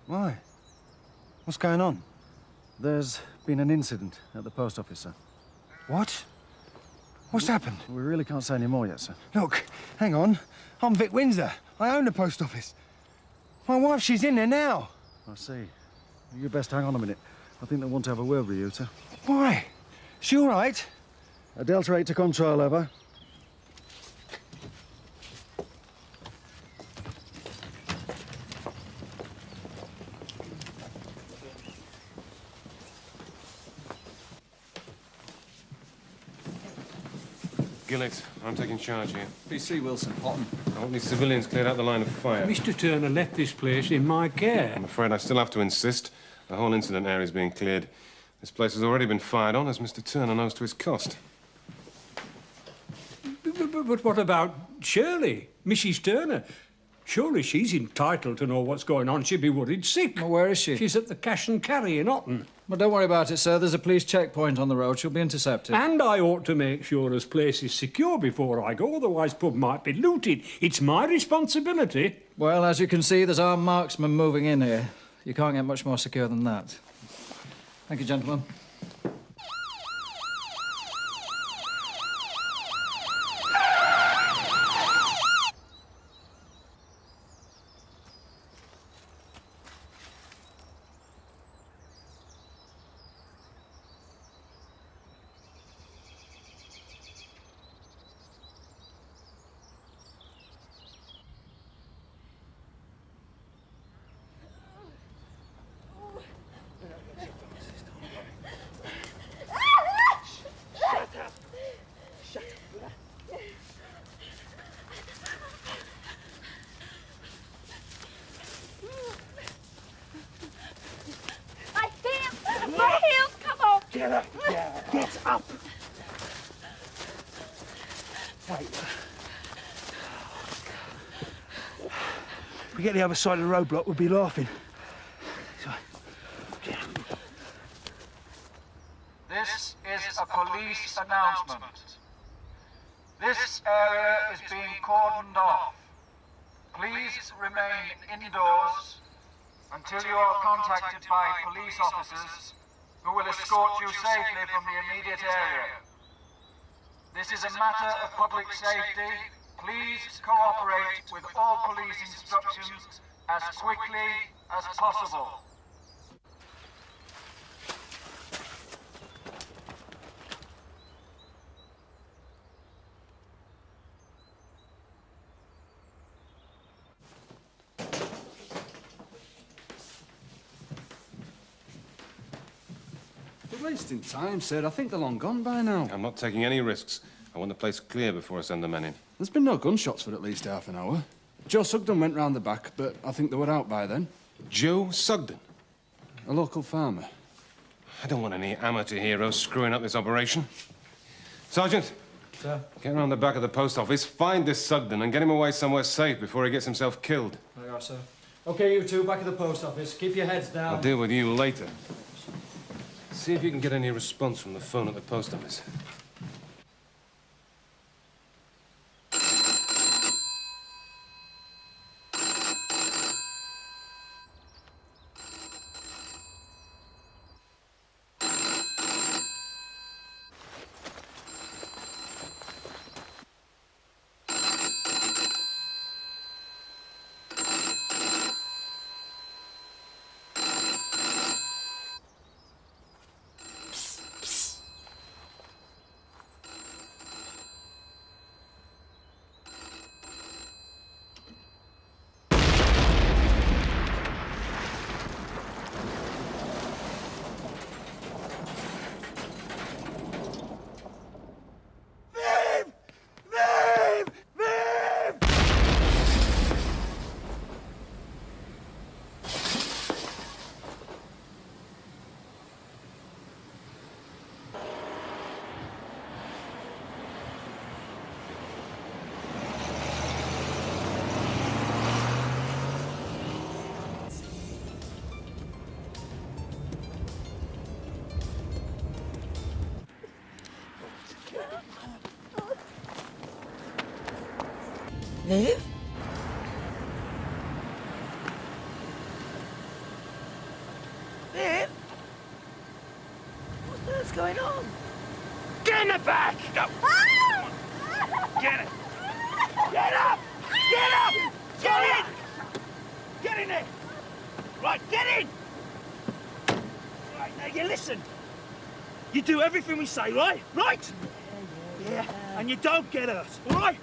Why? What's going on? There's been an incident at the post office, sir. What? What's happened? We really can't say any more yet, sir. Look, hang on. I'm Vic Windsor. I own the post office. My wife, she's in there now. I see. You best hang on a minute. I think they want to have a word with you, sir. Why? She all right? A Delta 8 to control, over. Gillett, I'm taking charge here. PC Wilson, Potton. I want these civilians cleared out the line of fire. Mr. Turner left this place in my care. I'm afraid I still have to insist. The whole incident area is being cleared. This place has already been fired on, as Mr. Turner knows to his cost. But what about Shirley, Mrs. Turner? Surely she's entitled to know what's going on. She'd be worried sick. Well, where is she? She's at the cash and carry in Otten. Well, don't worry about it, sir. There's a police checkpoint on the road. She'll be intercepted. And I ought to make sure this place is secure before I go, otherwise pub might be looted. It's my responsibility. Well, as you can see, there's armed marksmen moving in here. You can't get much more secure than that. Thank you, gentlemen. Get up! Get up! Wait. If we get the other side of the roadblock, we'll be laughing. This is a police announcement. This area is being cordoned off. Please remain indoors until you are contacted by police officers who will escort you safely from the immediate area. This is a matter of public safety. Please cooperate with all police instructions as quickly as possible. We're wasting time, sir. I think they're long gone by now. I'm not taking any risks. I want the place clear before I send the men in. There's been no gunshots for at least half an hour. Joe Sugden went round the back, but I think they were out by then. Joe Sugden? A local farmer. I don't want any amateur heroes screwing up this operation. Sergeant. Sir? Get around the back of the post office, find this Sugden and get him away somewhere safe before he gets himself killed. There you are, sir. OK, you two, back at the post office. Keep your heads down. I'll deal with you later. See if you can get any response from the phone at the post office. Liv? Liv? What the hell's going on? Get in the back! Go! Get it! Get up! Get up! Get in! Get in there! Right, get in! Right, now you listen. You do everything we say, right? Right? Yeah. And you don't get hurt, all right?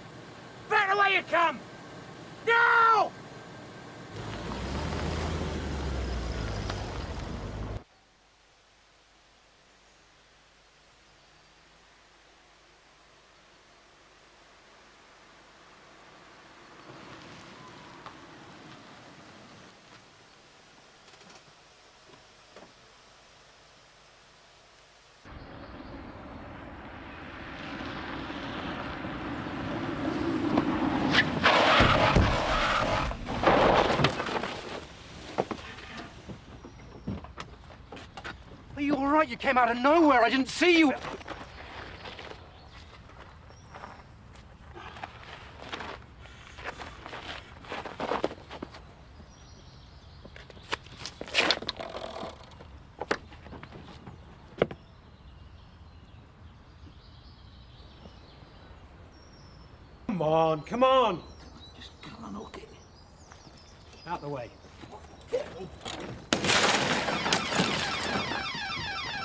Back the way you come! Now! you all right? You came out of nowhere. I didn't see you. Come on, come on. Just come on, okay. Out the way.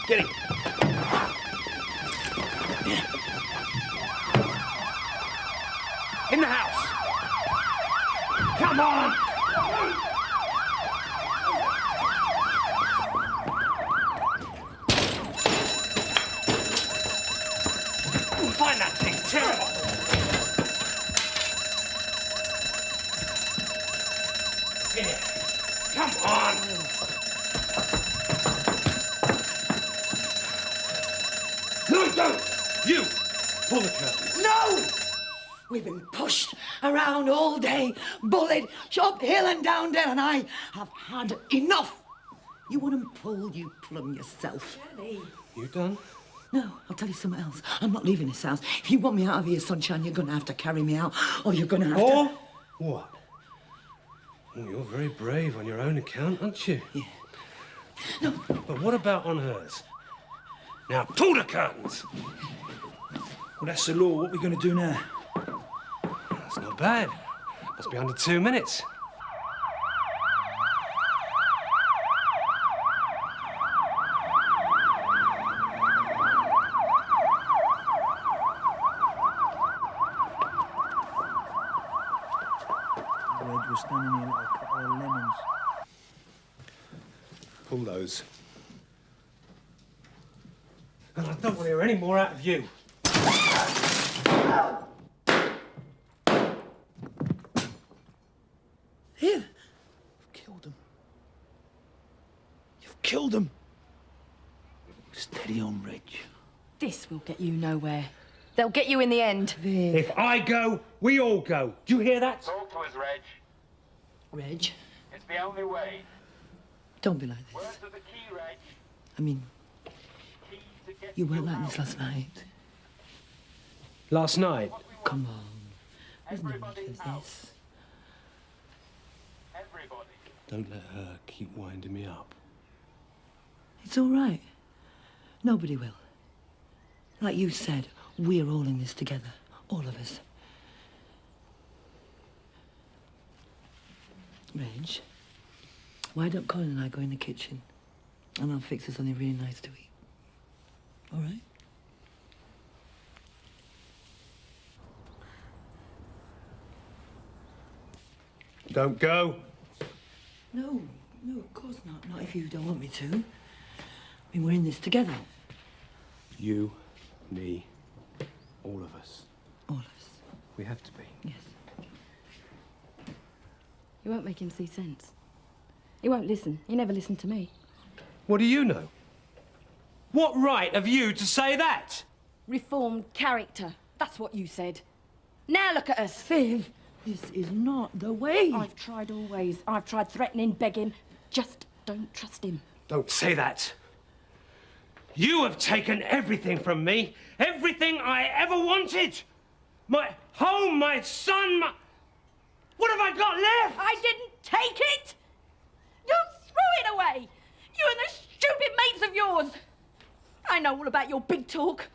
Get him. In the house. Come on. Find that thing, tear it. Here. Come on. No, don't. You. Pull the curtains. No! We've been pushed around all day, bullied, up hill and down dale, and I have had enough. You want 'em pulled, you plum yourself. You done? No, I'll tell you something else. I'm not leaving this house. If you want me out of here, sunshine, you're going to have to carry me out, or you're going to have Or? to... What? Well, you're very brave on your own account, aren't you? Yeah. No. But what about on hers? Now, pull the curtains! Well, that's the law. What are we going to do now? That's not bad. Must be under 2 minutes. We're standing here like a couple of lemons. Pull those. And I don't want to hear any more out of you. Here. You've killed them. You've killed them. Steady on, Reg. This will get you nowhere. They'll get you in the end. If I go, we all go. Do you hear that? Talk to us, Reg. Reg, It's the only way. don't be like this. Words are the key, Reg. I mean, you weren't like this last night. Last night? Come on. There's no need for this. Everybody. Don't let her keep winding me up. It's all right. Nobody will. Like you said, we're all in this together. All of us. Reg, why don't Colin and I go in the kitchen and I'll fix us something really nice to eat? All right? Don't go. No, of course not. Not if you don't want me to. I mean, we're in this together. You, me, all of us. All of us. We have to be. Yes. You won't make him see sense. He won't listen. He never listened to me. What do you know? What right have you to say that? Reformed character. That's what you said. Now look at us. Viv, this is not the way. I've tried always. I've tried threatening, begging. Just don't trust him. Don't say that. You have taken everything from me. Everything I ever wanted. My home, my son, my... What have I got left? I didn't take it! You threw it away! You and the stupid mates of yours! I know all about your big talk.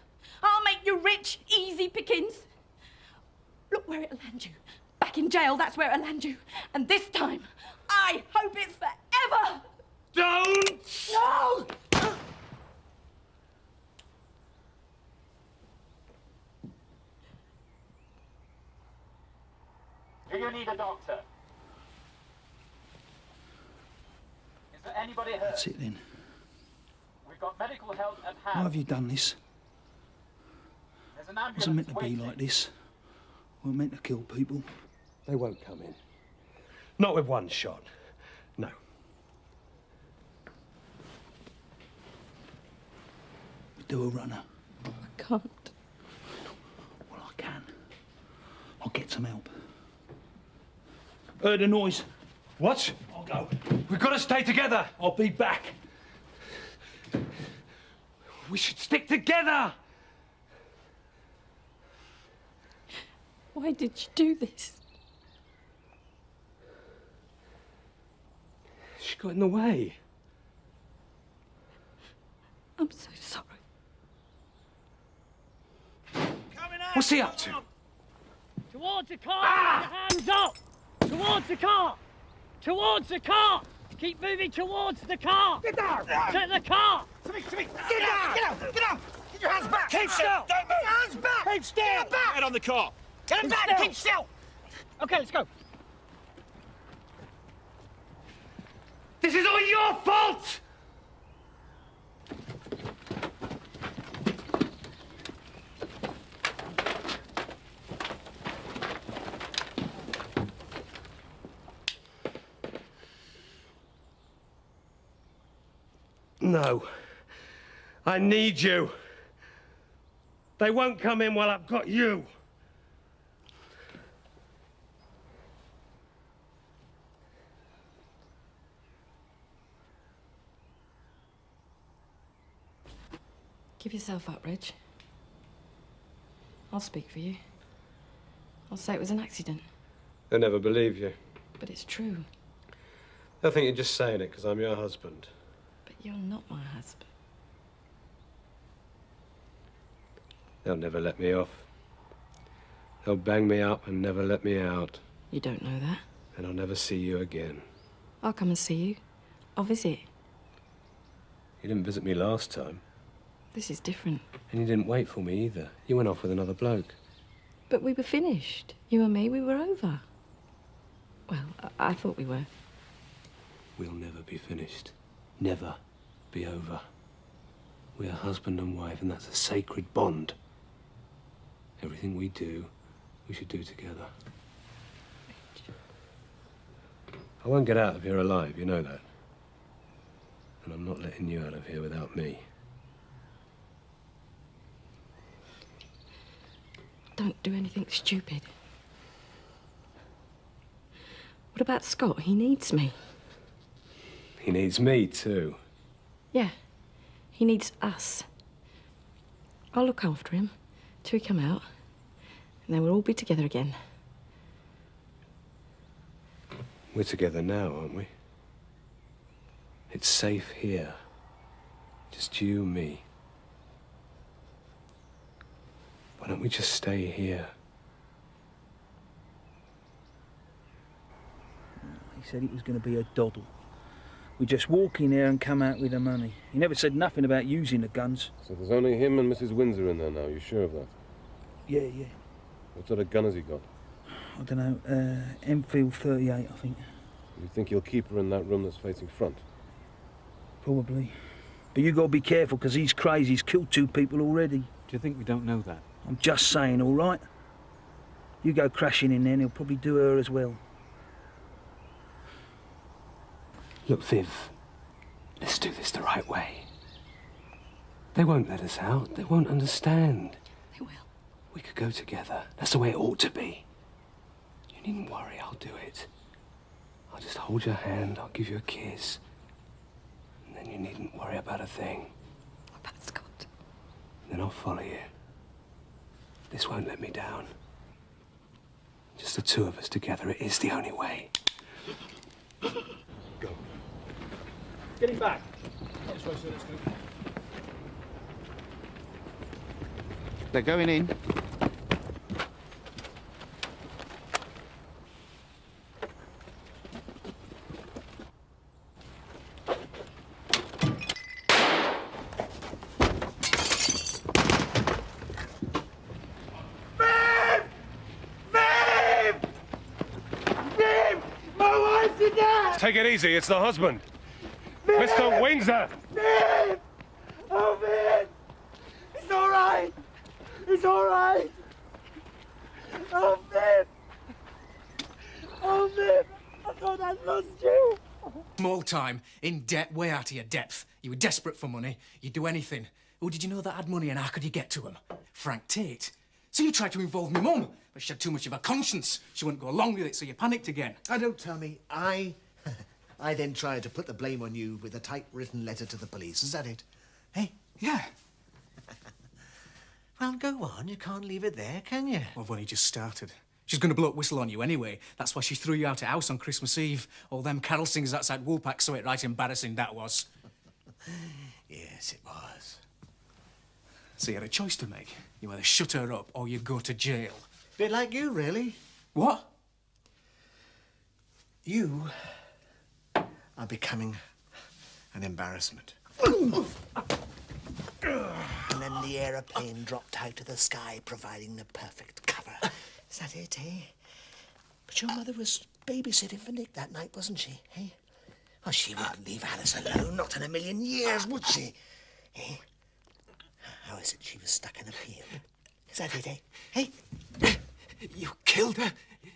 I'll make you rich, easy pickings. Look where it'll land you. Back in jail, that's where it'll land you. And this time, I hope it's forever! Don't! No! Do you need a doctor? Is there anybody hurt? That's it then. We've got medical help at Why hand. have you done this? There's an ambulance Wasn't meant to be waiting. like this. We're meant to kill people. They won't come in. Not with one shot. No. Do a runner. I can't. Well, I can. I'll get some help. Heard a noise. What? I'll go. We've got to stay together. I'll be back. We should stick together! Why did you do this? She got in the way. I'm so sorry. What's he up to? Towards the car! With your hands up! Towards the car! Towards the car! Keep moving towards the car! Get down! Check the car! Get down! Get down! Get down! Get your hands back! Keep still! Don't move! Get your hands back! Keep still! Get back! Head on the car! Get him back! Keep still! Okay, let's go. This is all your fault! No. I need you. They won't come in while I've got you. Give yourself up, Reg. I'll speak for you. I'll say it was an accident, They'll never believe you. but it's true. They'll think you're just saying it because I'm your husband. But you're not my husband. They'll never let me off. They'll bang me up and never let me out. You don't know that. And I'll never see you again. I'll come and see you. I'll visit. You didn't visit me last time. This is different. And you didn't wait for me either. You went off with another bloke. But we were finished. You and me, we were over. Well, I thought we were. We'll never be finished. Never be over. We're husband and wife, and that's a sacred bond. Everything we do, we should do together. I won't get out of here alive, you know that. And I'm not letting you out of here without me. Don't do anything stupid. What about Scott? He needs me. He needs me, too. Yeah, he needs us. I'll look after him till we come out, and then we'll all be together again. We're together now, aren't we? It's safe here. Just you and me. Why don't we just stay here? He said it was going to be a doddle. We just walk in here and come out with the money. He never said nothing about using the guns. So there's only him and Mrs. Windsor in there now, you sure of that? Yeah, yeah. What sort of gun has he got? I don't know, Enfield 38, I think. You think he'll keep her in that room that's facing front? Probably. But you got to be careful, because he's crazy. He's killed 2 people already. Do you think we don't know that? I'm just saying, all right? You go crashing in there and he'll probably do her as well. Look, Viv, let's do this the right way. They won't let us out. They won't understand. They will. We could go together. That's the way it ought to be. You needn't worry, I'll do it. I'll just hold your hand, I'll give you a kiss. And then you needn't worry about a thing. About Scott. Then I'll follow you. This won't let me down. Just the 2 of us together, it is the only way. Go. Get him back. This way, sir, let's go. They're going in. Take it easy, it's the husband. Mr. Windsor! Viv! Oh, Viv! It's all right! It's all right! Oh, Viv! Oh, Viv! I thought I'd lost you! More time, in debt, way out of your depth. You were desperate for money. You'd do anything. Oh, did you know that had money and how could you get to him? Frank Tate. So you tried to involve me mum, but she had too much of a conscience. She wouldn't go along with it, so you panicked again. Don't tell me. I then tried to put the blame on you with a typewritten letter to the police. Is that it? Hey? Yeah. Well, go on. You can't leave it there, can you? Well, I've only just started. She's going to blow up whistle on you anyway. That's why she threw you out of house on Christmas Eve. All them carol singers outside Woolpack saw it right embarrassing, that was. Yes, it was. So you had a choice to make. You either shut her up or you go to jail. Bit like you, really. What? You are becoming an embarrassment. And then the aeroplane dropped out of the sky, providing the perfect cover. Is that it, eh? But your mother was babysitting for Nick that night, wasn't she, eh? Oh, she wouldn't leave Alice alone, not in a million years, would she? Eh? How is it she was stuck in a field? Is that it, eh? Hey? You killed her?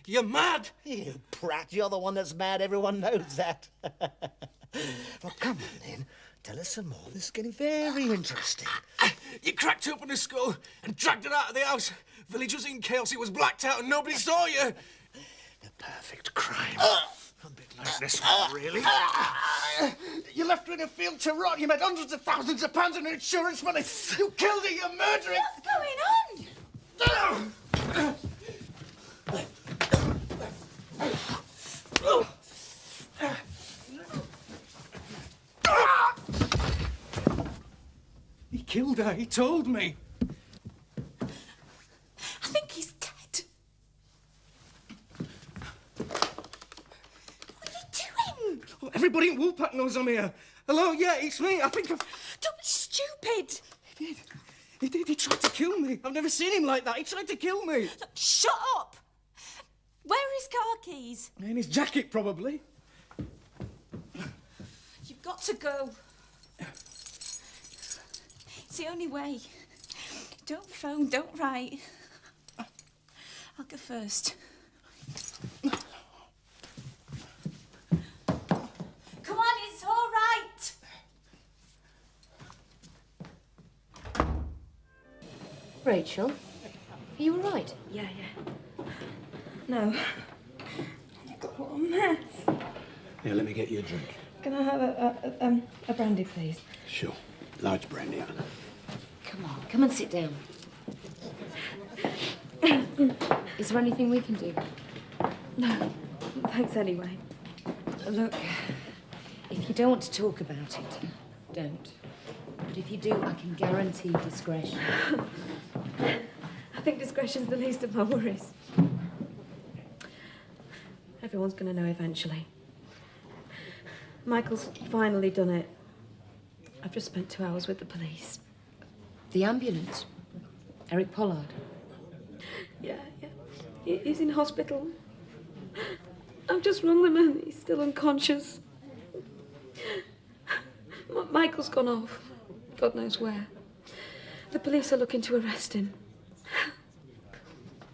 You're mad! You brat, you're the one that's mad. Everyone knows that. Well, come on, then. Tell us some more. This is getting very interesting. You cracked open her skull and dragged her out of the house. Village was in chaos, it was blacked out and nobody saw you. The perfect crime. A bit like this one, really. You left her in a field to rot. You made hundreds of thousands of pounds in insurance money. You killed her. You're murdering. What's going on? He killed her, he told me. I think he's dead. What are you doing? Oh, everybody in Woolpack knows I'm here. Hello, yeah, it's me. I think I've... Don't be stupid. He did. He did. He tried to kill me. I've never seen him like that. He tried to kill me. Shut up. Where are his car keys? In his jacket, probably. You've got to go. It's the only way. Don't phone, don't write. I'll go first. Come on, it's all right. Rachel, are you all right? Yeah. No. What a mess. Here, let me get you a drink. Can I have a brandy, please? Sure. Large brandy, Anna. Come and sit down. Is there anything we can do? No. Thanks anyway. Look, if you don't want to talk about it, don't. But if you do, I can guarantee discretion. I think discretion's the least of my worries. Everyone's going to know eventually. Michael's finally done it. I've just spent 2 hours with the police. The ambulance? Eric Pollard? Yeah. He's in hospital. I've just rung them and he's still unconscious. Michael's gone off. God knows where. The police are looking to arrest him.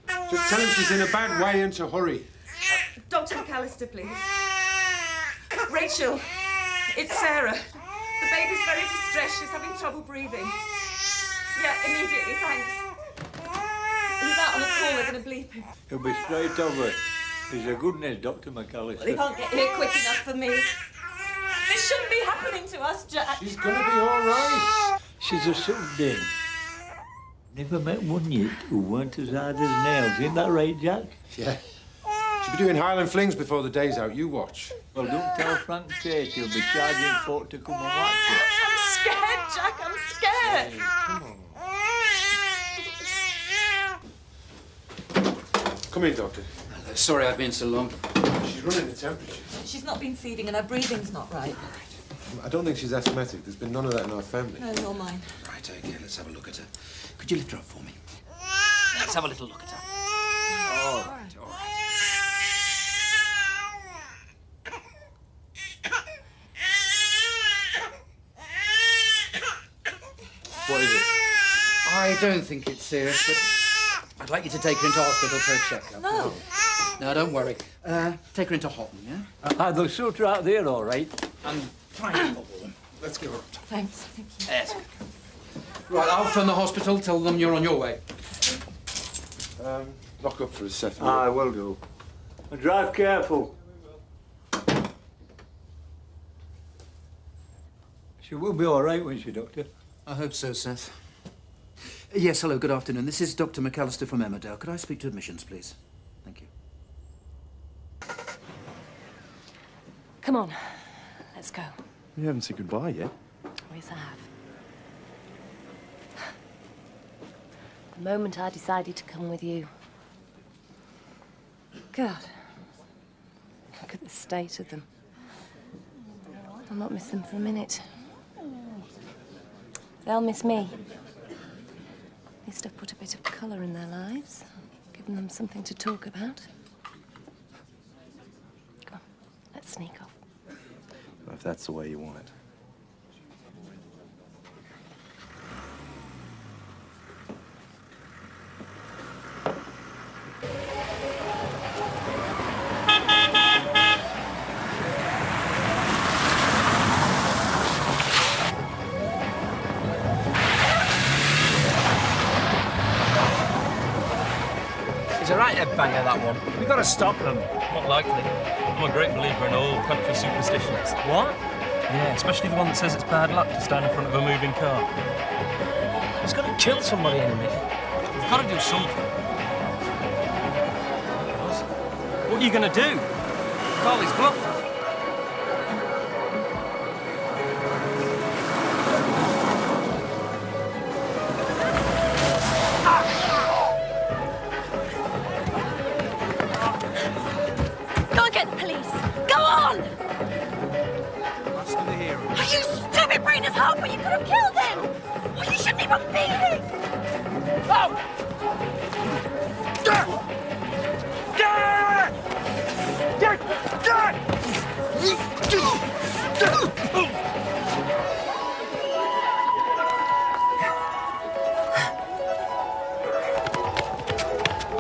Just tell him she's in a bad way and to hurry. Dr. McAllister, please. Rachel, it's Sarah. The baby's very distressed. She's having trouble breathing. Yeah, immediately, thanks. He's out on a call. They're going to bleep him. He'll be straight over. He's a good name, Dr. McAllister. Well, he can't get here quick enough for me. This shouldn't be happening to us, Jack. She's going to be all right. She's a sub-din. Never met one yet who weren't as hard as nails. Ain't that right, Jack? Yeah. She'll be doing Highland flings before the day's out. You watch. Well, don't tell Frank Tate. He'll be charging folk to come and watch her. I'm scared, Jack. I'm scared. Hey, come on. Come in, Doctor. Sorry I've been so long. She's running the temperature. She's not been feeding and her breathing's not right. I don't think she's asthmatic. There's been none of that in our family. No, nor mine. Right, okay, let's have a look at her. Could you lift her up for me? Let's have a little look at her. All right, all right. What is it? I don't think it's serious, but I'd like you to take her into hospital for a checkup. No. No, don't worry. Take her into Houghton, yeah? They'll sort her out there, all right. And try and keep her warm. Let's go. Thanks. Thank you. Yes. Right, I'll phone the hospital, tell them you're on your way. Lock up for a second. I will do. And drive careful. She will be all right, won't she, Doctor? I hope so, Seth. Yes, hello, good afternoon. This is Dr. McAllister from Emmerdale. Could I speak to admissions, please? Thank you. Come on, let's go. We haven't said goodbye yet. Oh, yes, I have. The moment I decided to come with you. God, look at the state of them. I'll not miss them for a minute. They'll miss me. At least I've put a bit of colour in their lives, given them something to talk about. Come on, let's sneak off. If that's the way you want it. He's a right headbanger, that one. We've got to stop them. Not likely. I'm a great believer in all country superstitions. What? Yeah, especially the one that says it's bad luck to stand in front of a moving car. He's got to kill somebody in a minute. We've got to do something. What are you going to do? Call his bluff? Go and get the police. Go on! That's to the hero. Are you stupid, brainless Harper? You could have killed him! Well, you shouldn't even be here! Oh!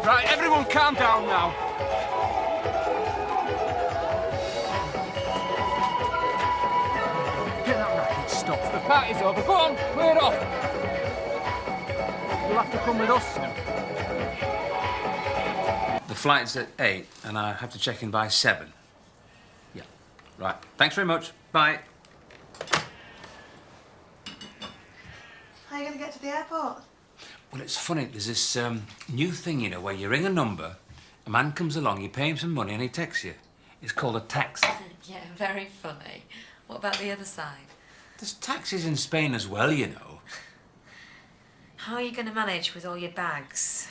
Right, everyone calm down now. Get that racket stopped. The party's over. Go on, clear it off. You'll have to come with us. The flight's at 8, and I have to check in by 7. Yeah. Right. Thanks very much. Bye. How are you going to get to the airport? Well, it's funny. There's this new thing, you know, where you ring a number, a man comes along, you pay him some money, and he texts you. It's called a taxi. Yeah, very funny. What about the other side? There's taxis in Spain as well, you know. How are you going to manage with all your bags?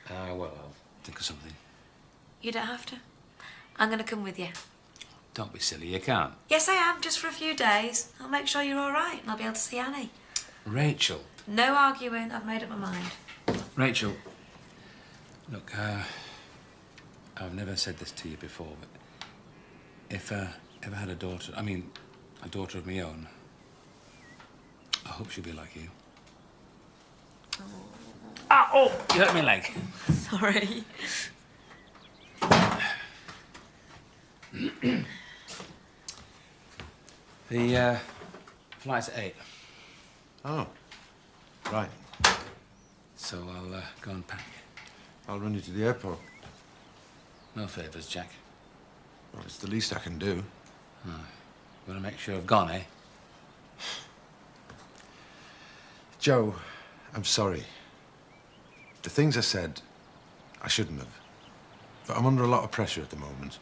Well, I'll think of something. You don't have to. I'm going to come with you. Don't be silly, you can't. Yes, I am, just for a few days. I'll make sure you're all right, and I'll be able to see Annie. Rachel. No arguing. I've made up my mind. Rachel. Look, I've never said this to you before, but if I ever had a daughter, I mean, a daughter of my own, I hope she'll be like you. Ah, oh! You hurt my leg. Sorry. The flight's at 8. Oh, right. So I'll go and pack. I'll run you to the airport. No favours, Jack. Well, it's the least I can do. Oh, you want to make sure I've gone, eh? Joe, I'm sorry. The things I said, I shouldn't have. But I'm under a lot of pressure at the moment.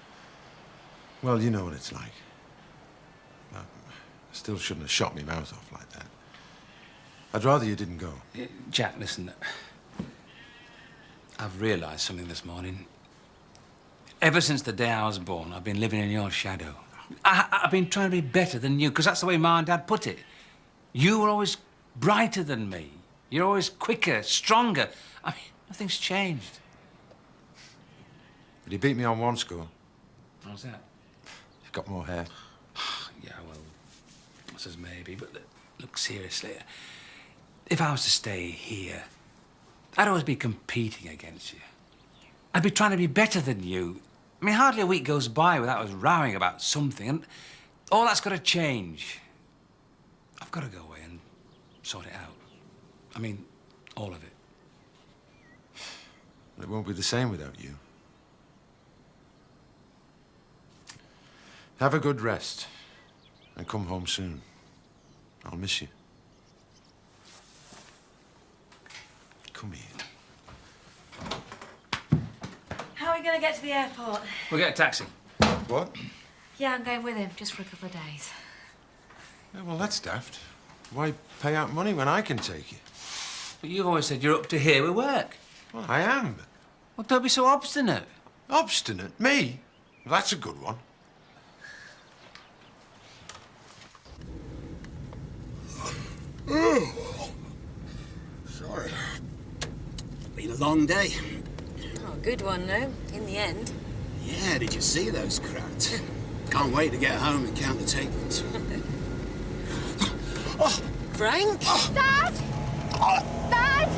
Well, you know what it's like. I still shouldn't have shot my mouth off like that. I'd rather you didn't go. Jack, listen. I've realised something this morning. Ever since the day I was born, I've been living in your shadow. I've been trying to be better than you, because that's the way Ma and Dad put it. You were always brighter than me. You're always quicker, stronger. I mean, nothing's changed. But he beat me on one score. How's that? He's got more hair. Yeah, well, I says maybe, but look, seriously, if I was to stay here, I'd always be competing against you. I'd be trying to be better than you. I mean, hardly a week goes by without us rowing about something, and all that's got to change. I've got to go away and sort it out. I mean, all of it. It won't be the same without you. Have a good rest and come home soon. I'll miss you. Come here. How are we going to get to the airport? We'll get a taxi. What? Yeah, I'm going with him, just for a couple of days. Yeah, well, that's daft. Why pay out money when I can take you? But you've always said you're up to here with work. Well, I am. Well, don't be so obstinate. Obstinate? Me? Well, that's a good one. Sorry. Been a long day. Oh, good one, though, in the end. Yeah, did you see those crowds? Can't wait to get home and count the tables. Frank? Dad! Dad!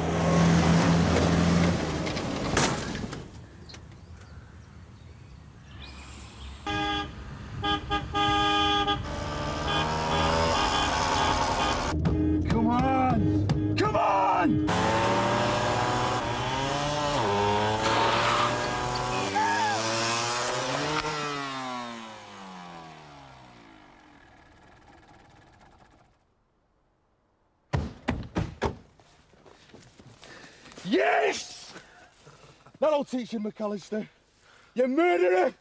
Come on! Come on! Yes! That'll teach you, McAllister. You murderer!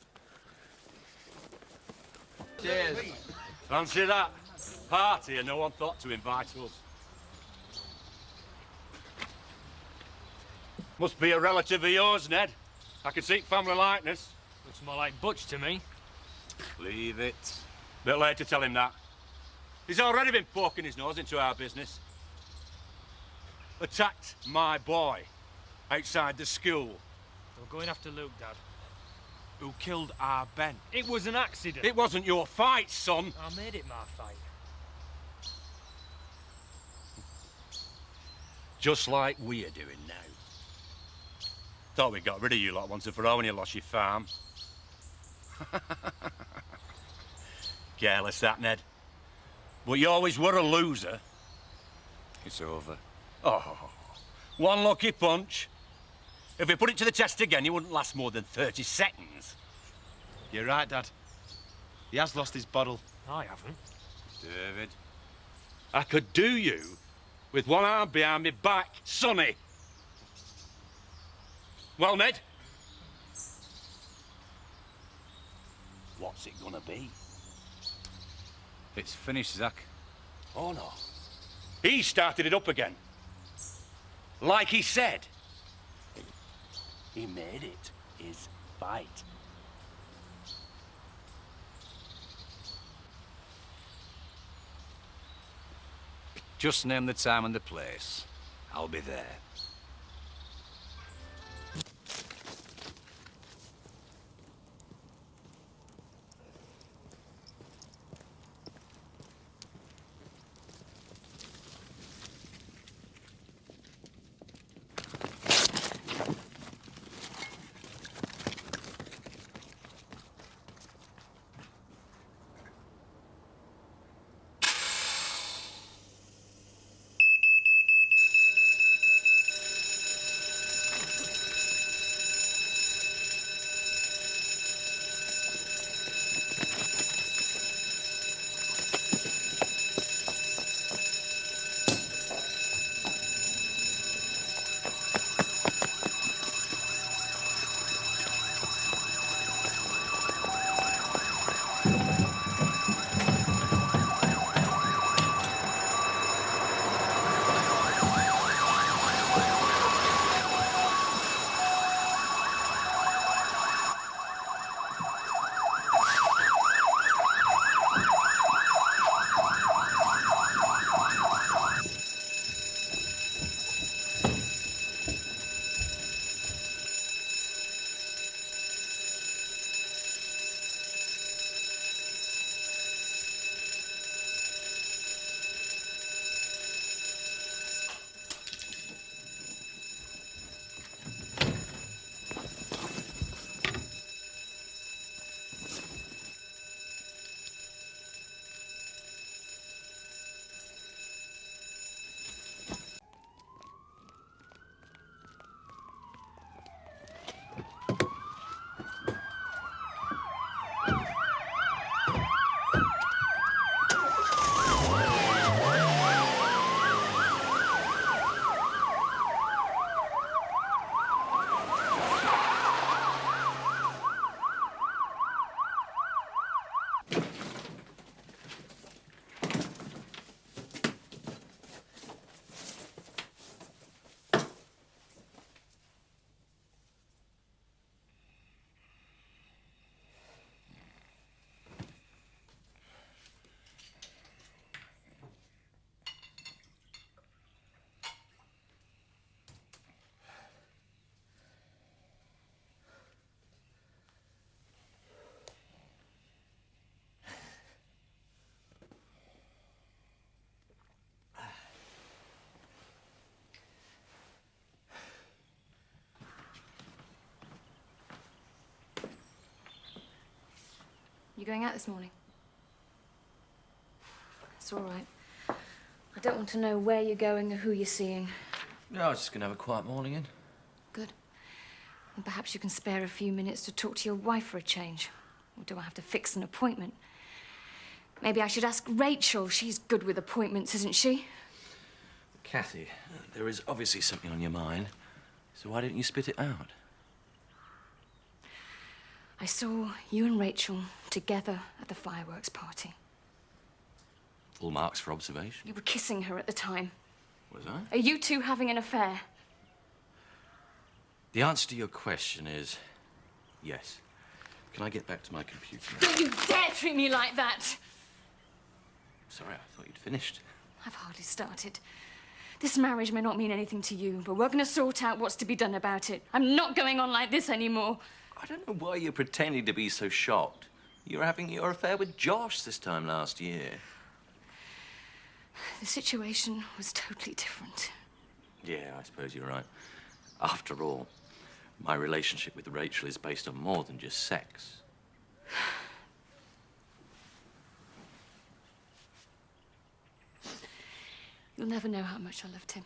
Cheers. Fancy that? Party and no one thought to invite us. Must be a relative of yours, Ned. I can see family likeness. Looks more like Butch to me. Leave it. Bit late to tell him that. He's already been poking his nose into our business. Attacked my boy outside the school. We're going after Luke, Dad. Who killed our Ben. It was an accident. It wasn't your fight, son. I made it my fight. Just like we're doing now. Thought we got rid of you lot once and for all when you lost your farm. Careless that, Ned. But you always were a loser. It's over. Oh, one lucky punch. If we put it to the test again, you wouldn't last more than 30 seconds. You're right, Dad. He has lost his bottle. I haven't. David, I could do you with one arm behind me back, sonny. Well, Ned? What's it gonna be? It's finished, Zach. Oh, no. He started it up again. Like he said. He made it his fight. Just name the time and the place. I'll be there. You going out this morning? It's all right. I don't want to know where you're going or who you're seeing. No, I was just going to have a quiet morning in. Good. And perhaps you can spare a few minutes to talk to your wife for a change. Or do I have to fix an appointment? Maybe I should ask Rachel. She's good with appointments, isn't she? Kathy, there is obviously something on your mind. So why didn't you spit it out? I saw you and Rachel together at the fireworks party. Full marks for observation. You were kissing her at the time. Was I? Are you two having an affair? The answer to your question is yes. Can I get back to my computer now? Don't you dare treat me like that! Sorry, I thought you'd finished. I've hardly started. This marriage may not mean anything to you, but we're going to sort out what's to be done about it. I'm not going on like this anymore. I don't know why you're pretending to be so shocked. You were having your affair with Josh this time last year. The situation was totally different. Yeah, I suppose you're right. After all, my relationship with Rachel is based on more than just sex. You'll never know how much I loved him.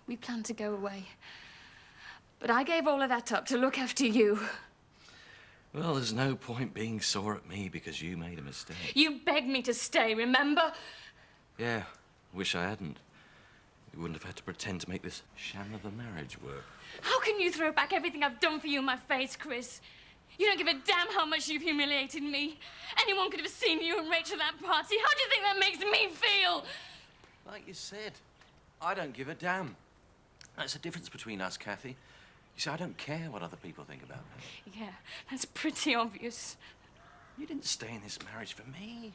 We planned to go away. But I gave all of that up to look after you. Well, there's no point being sore at me because you made a mistake. You begged me to stay, remember? Yeah, wish I hadn't. We wouldn't have had to pretend to make this sham of a marriage work. How can you throw back everything I've done for you in my face, Chris? You don't give a damn how much you've humiliated me. Anyone could have seen you and Rachel at that party. How do you think that makes me feel? Like you said, I don't give a damn. That's the difference between us, Kathy. You see, I don't care what other people think about me. Yeah, that's pretty obvious. You didn't stay in this marriage for me.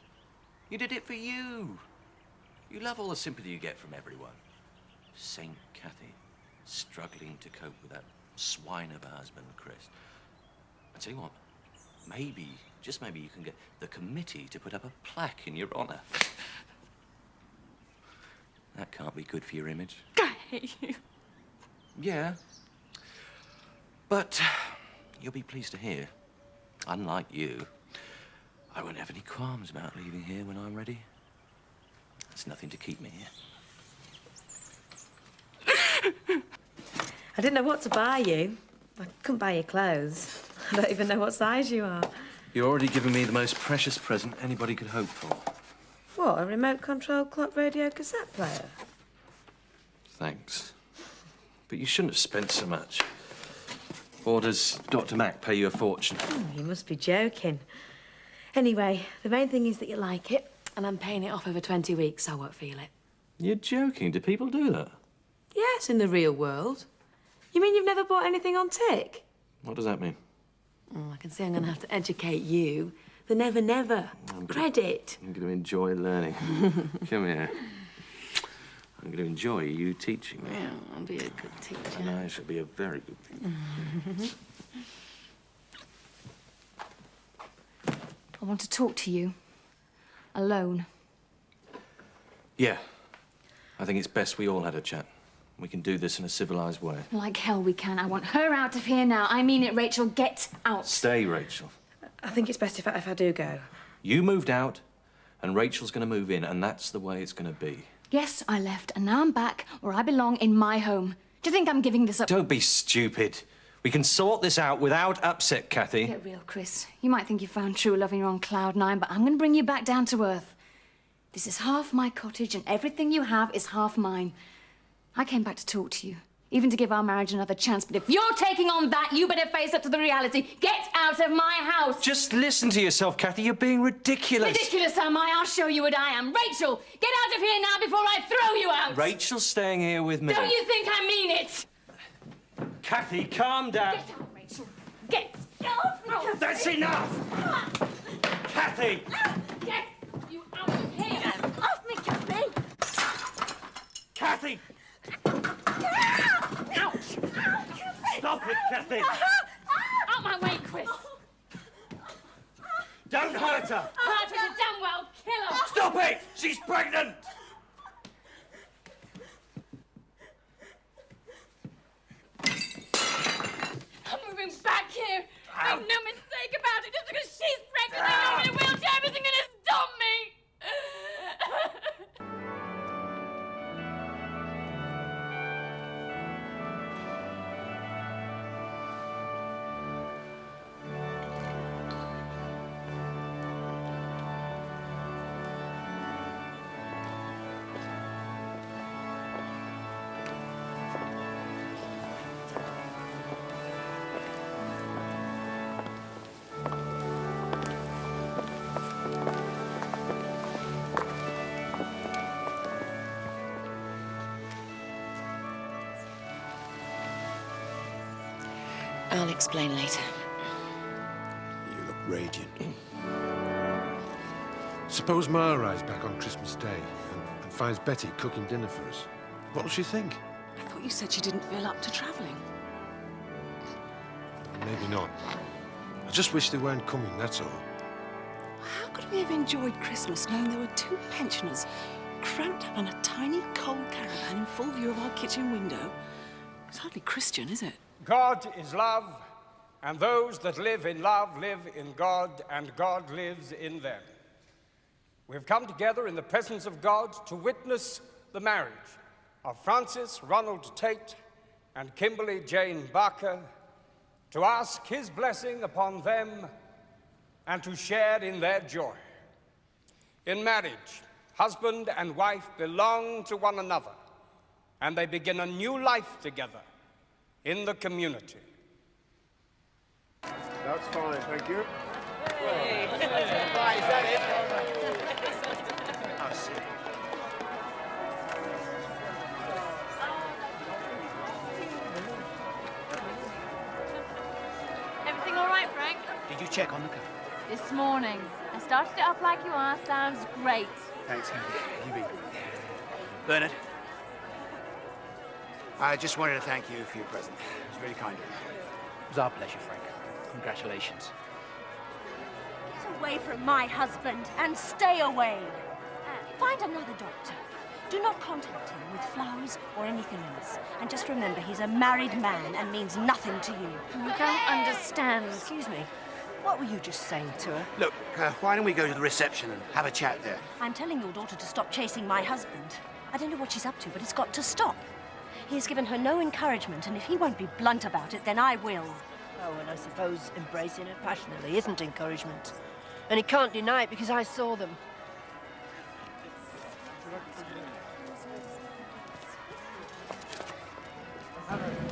You did it for you. You love all the sympathy you get from everyone. Saint Kathy, struggling to cope with that swine of a husband, Chris. I tell you what, maybe, just maybe you can get the committee to put up a plaque in your honor. That can't be good for your image. I hate you. Yeah. But you'll be pleased to hear, unlike you, I won't have any qualms about leaving here when I'm ready. There's nothing to keep me here. I didn't know what to buy you. I couldn't buy you clothes. I don't even know what size you are. You're already giving me the most precious present anybody could hope for. What, a remote-controlled clock radio cassette player? Thanks. But you shouldn't have spent so much. Or does Dr. Mac pay you a fortune? Oh, you must be joking. Anyway, the main thing is that you like it, and I'm paying it off over 20 weeks, so I won't feel it. You're joking. Do people do that? Yes, in the real world. You mean you've never bought anything on tick? What does that mean? Oh, I can see I'm going to have to educate you. The never, never. Credit. I'm going to enjoy learning. Come here. I'm going to enjoy you teaching me. Yeah, I'll be a good teacher. And I shall be a very good teacher. I want to talk to you. Alone. Yeah. I think it's best we all had a chat. We can do this in a civilized way. Like hell we can. I want her out of here now. I mean it, Rachel. Get out. Stay, Rachel. I think it's best if I do go. You moved out, and Rachel's going to move in, and that's the way it's going to be. Yes, I left, and now I'm back where I belong in my home. Do you think I'm giving this up? Don't be stupid. We can sort this out without upset, Kathy. Get real, Chris. You might think you found true love and you're on cloud 9, but I'm going to bring you back down to earth. This is half my cottage, and everything you have is half mine. I came back to talk to you, even to give our marriage another chance, but if you're taking on that, you better face up to the reality. Get out of my house! Just listen to yourself, Kathy. You're being ridiculous. Ridiculous, am I? I'll show you what I am. Rachel, get out of here now before I throw you out! Rachel's staying here with me. Don't you think I mean it? Kathy, calm down. Get out, Rachel. Get off me! That's enough! Kathy! Get you out of here! Off me, Kathy! Kathy! Ouch! Stop it, Kathy! Out my way, Chris! Don't hurt her! Hurt her to damn well kill her! Stop it! She's pregnant! I'm moving back here! Make no mistake! think about it. Just because she's pregnant and I'm in a wheelchair isn't going to stop me. I'll explain later. You look radiant. Suppose Ma arrives back on Christmas Day and finds Betty cooking dinner for us. What'll she think? I thought you said she didn't feel up to travelling. Maybe not. I just wish they weren't coming, that's all. How could we have enjoyed Christmas knowing there were two pensioners cramped up in a tiny coal caravan in full view of our kitchen window? It's hardly Christian, is it? God is love, and those that live in love live in God, and God lives in them. We've come together in the presence of God to witness the marriage of Francis Ronald Tate and Kimberly Jane Barker, to ask his blessing upon them and to share in their joy. In marriage, husband and wife belong to one another, and they begin a new life together in the community. That's fine, thank you. Hey. Is that it? I see. Everything all right, Frank? Did you check on the car? This morning. I started it up like you are. Sounds great. Thanks, Henry. You be good. Bernard, I just wanted to thank you for your present. It was really kind of you. It was our pleasure, Frank. Congratulations. Get away from my husband and stay away. Find another doctor. Do not contact him with flowers or anything else. And just remember, he's a married man and means nothing to you. You don't understand. Excuse me. What were you just saying to her? Look, why don't we go to the reception and have a chat there? I'm telling your daughter to stop chasing my husband. I don't know what she's up to, but it's got to stop. He has given her no encouragement, and if he won't be blunt about it, then I will. Oh, and I suppose embracing her passionately isn't encouragement. And he can't deny it because I saw them. Have a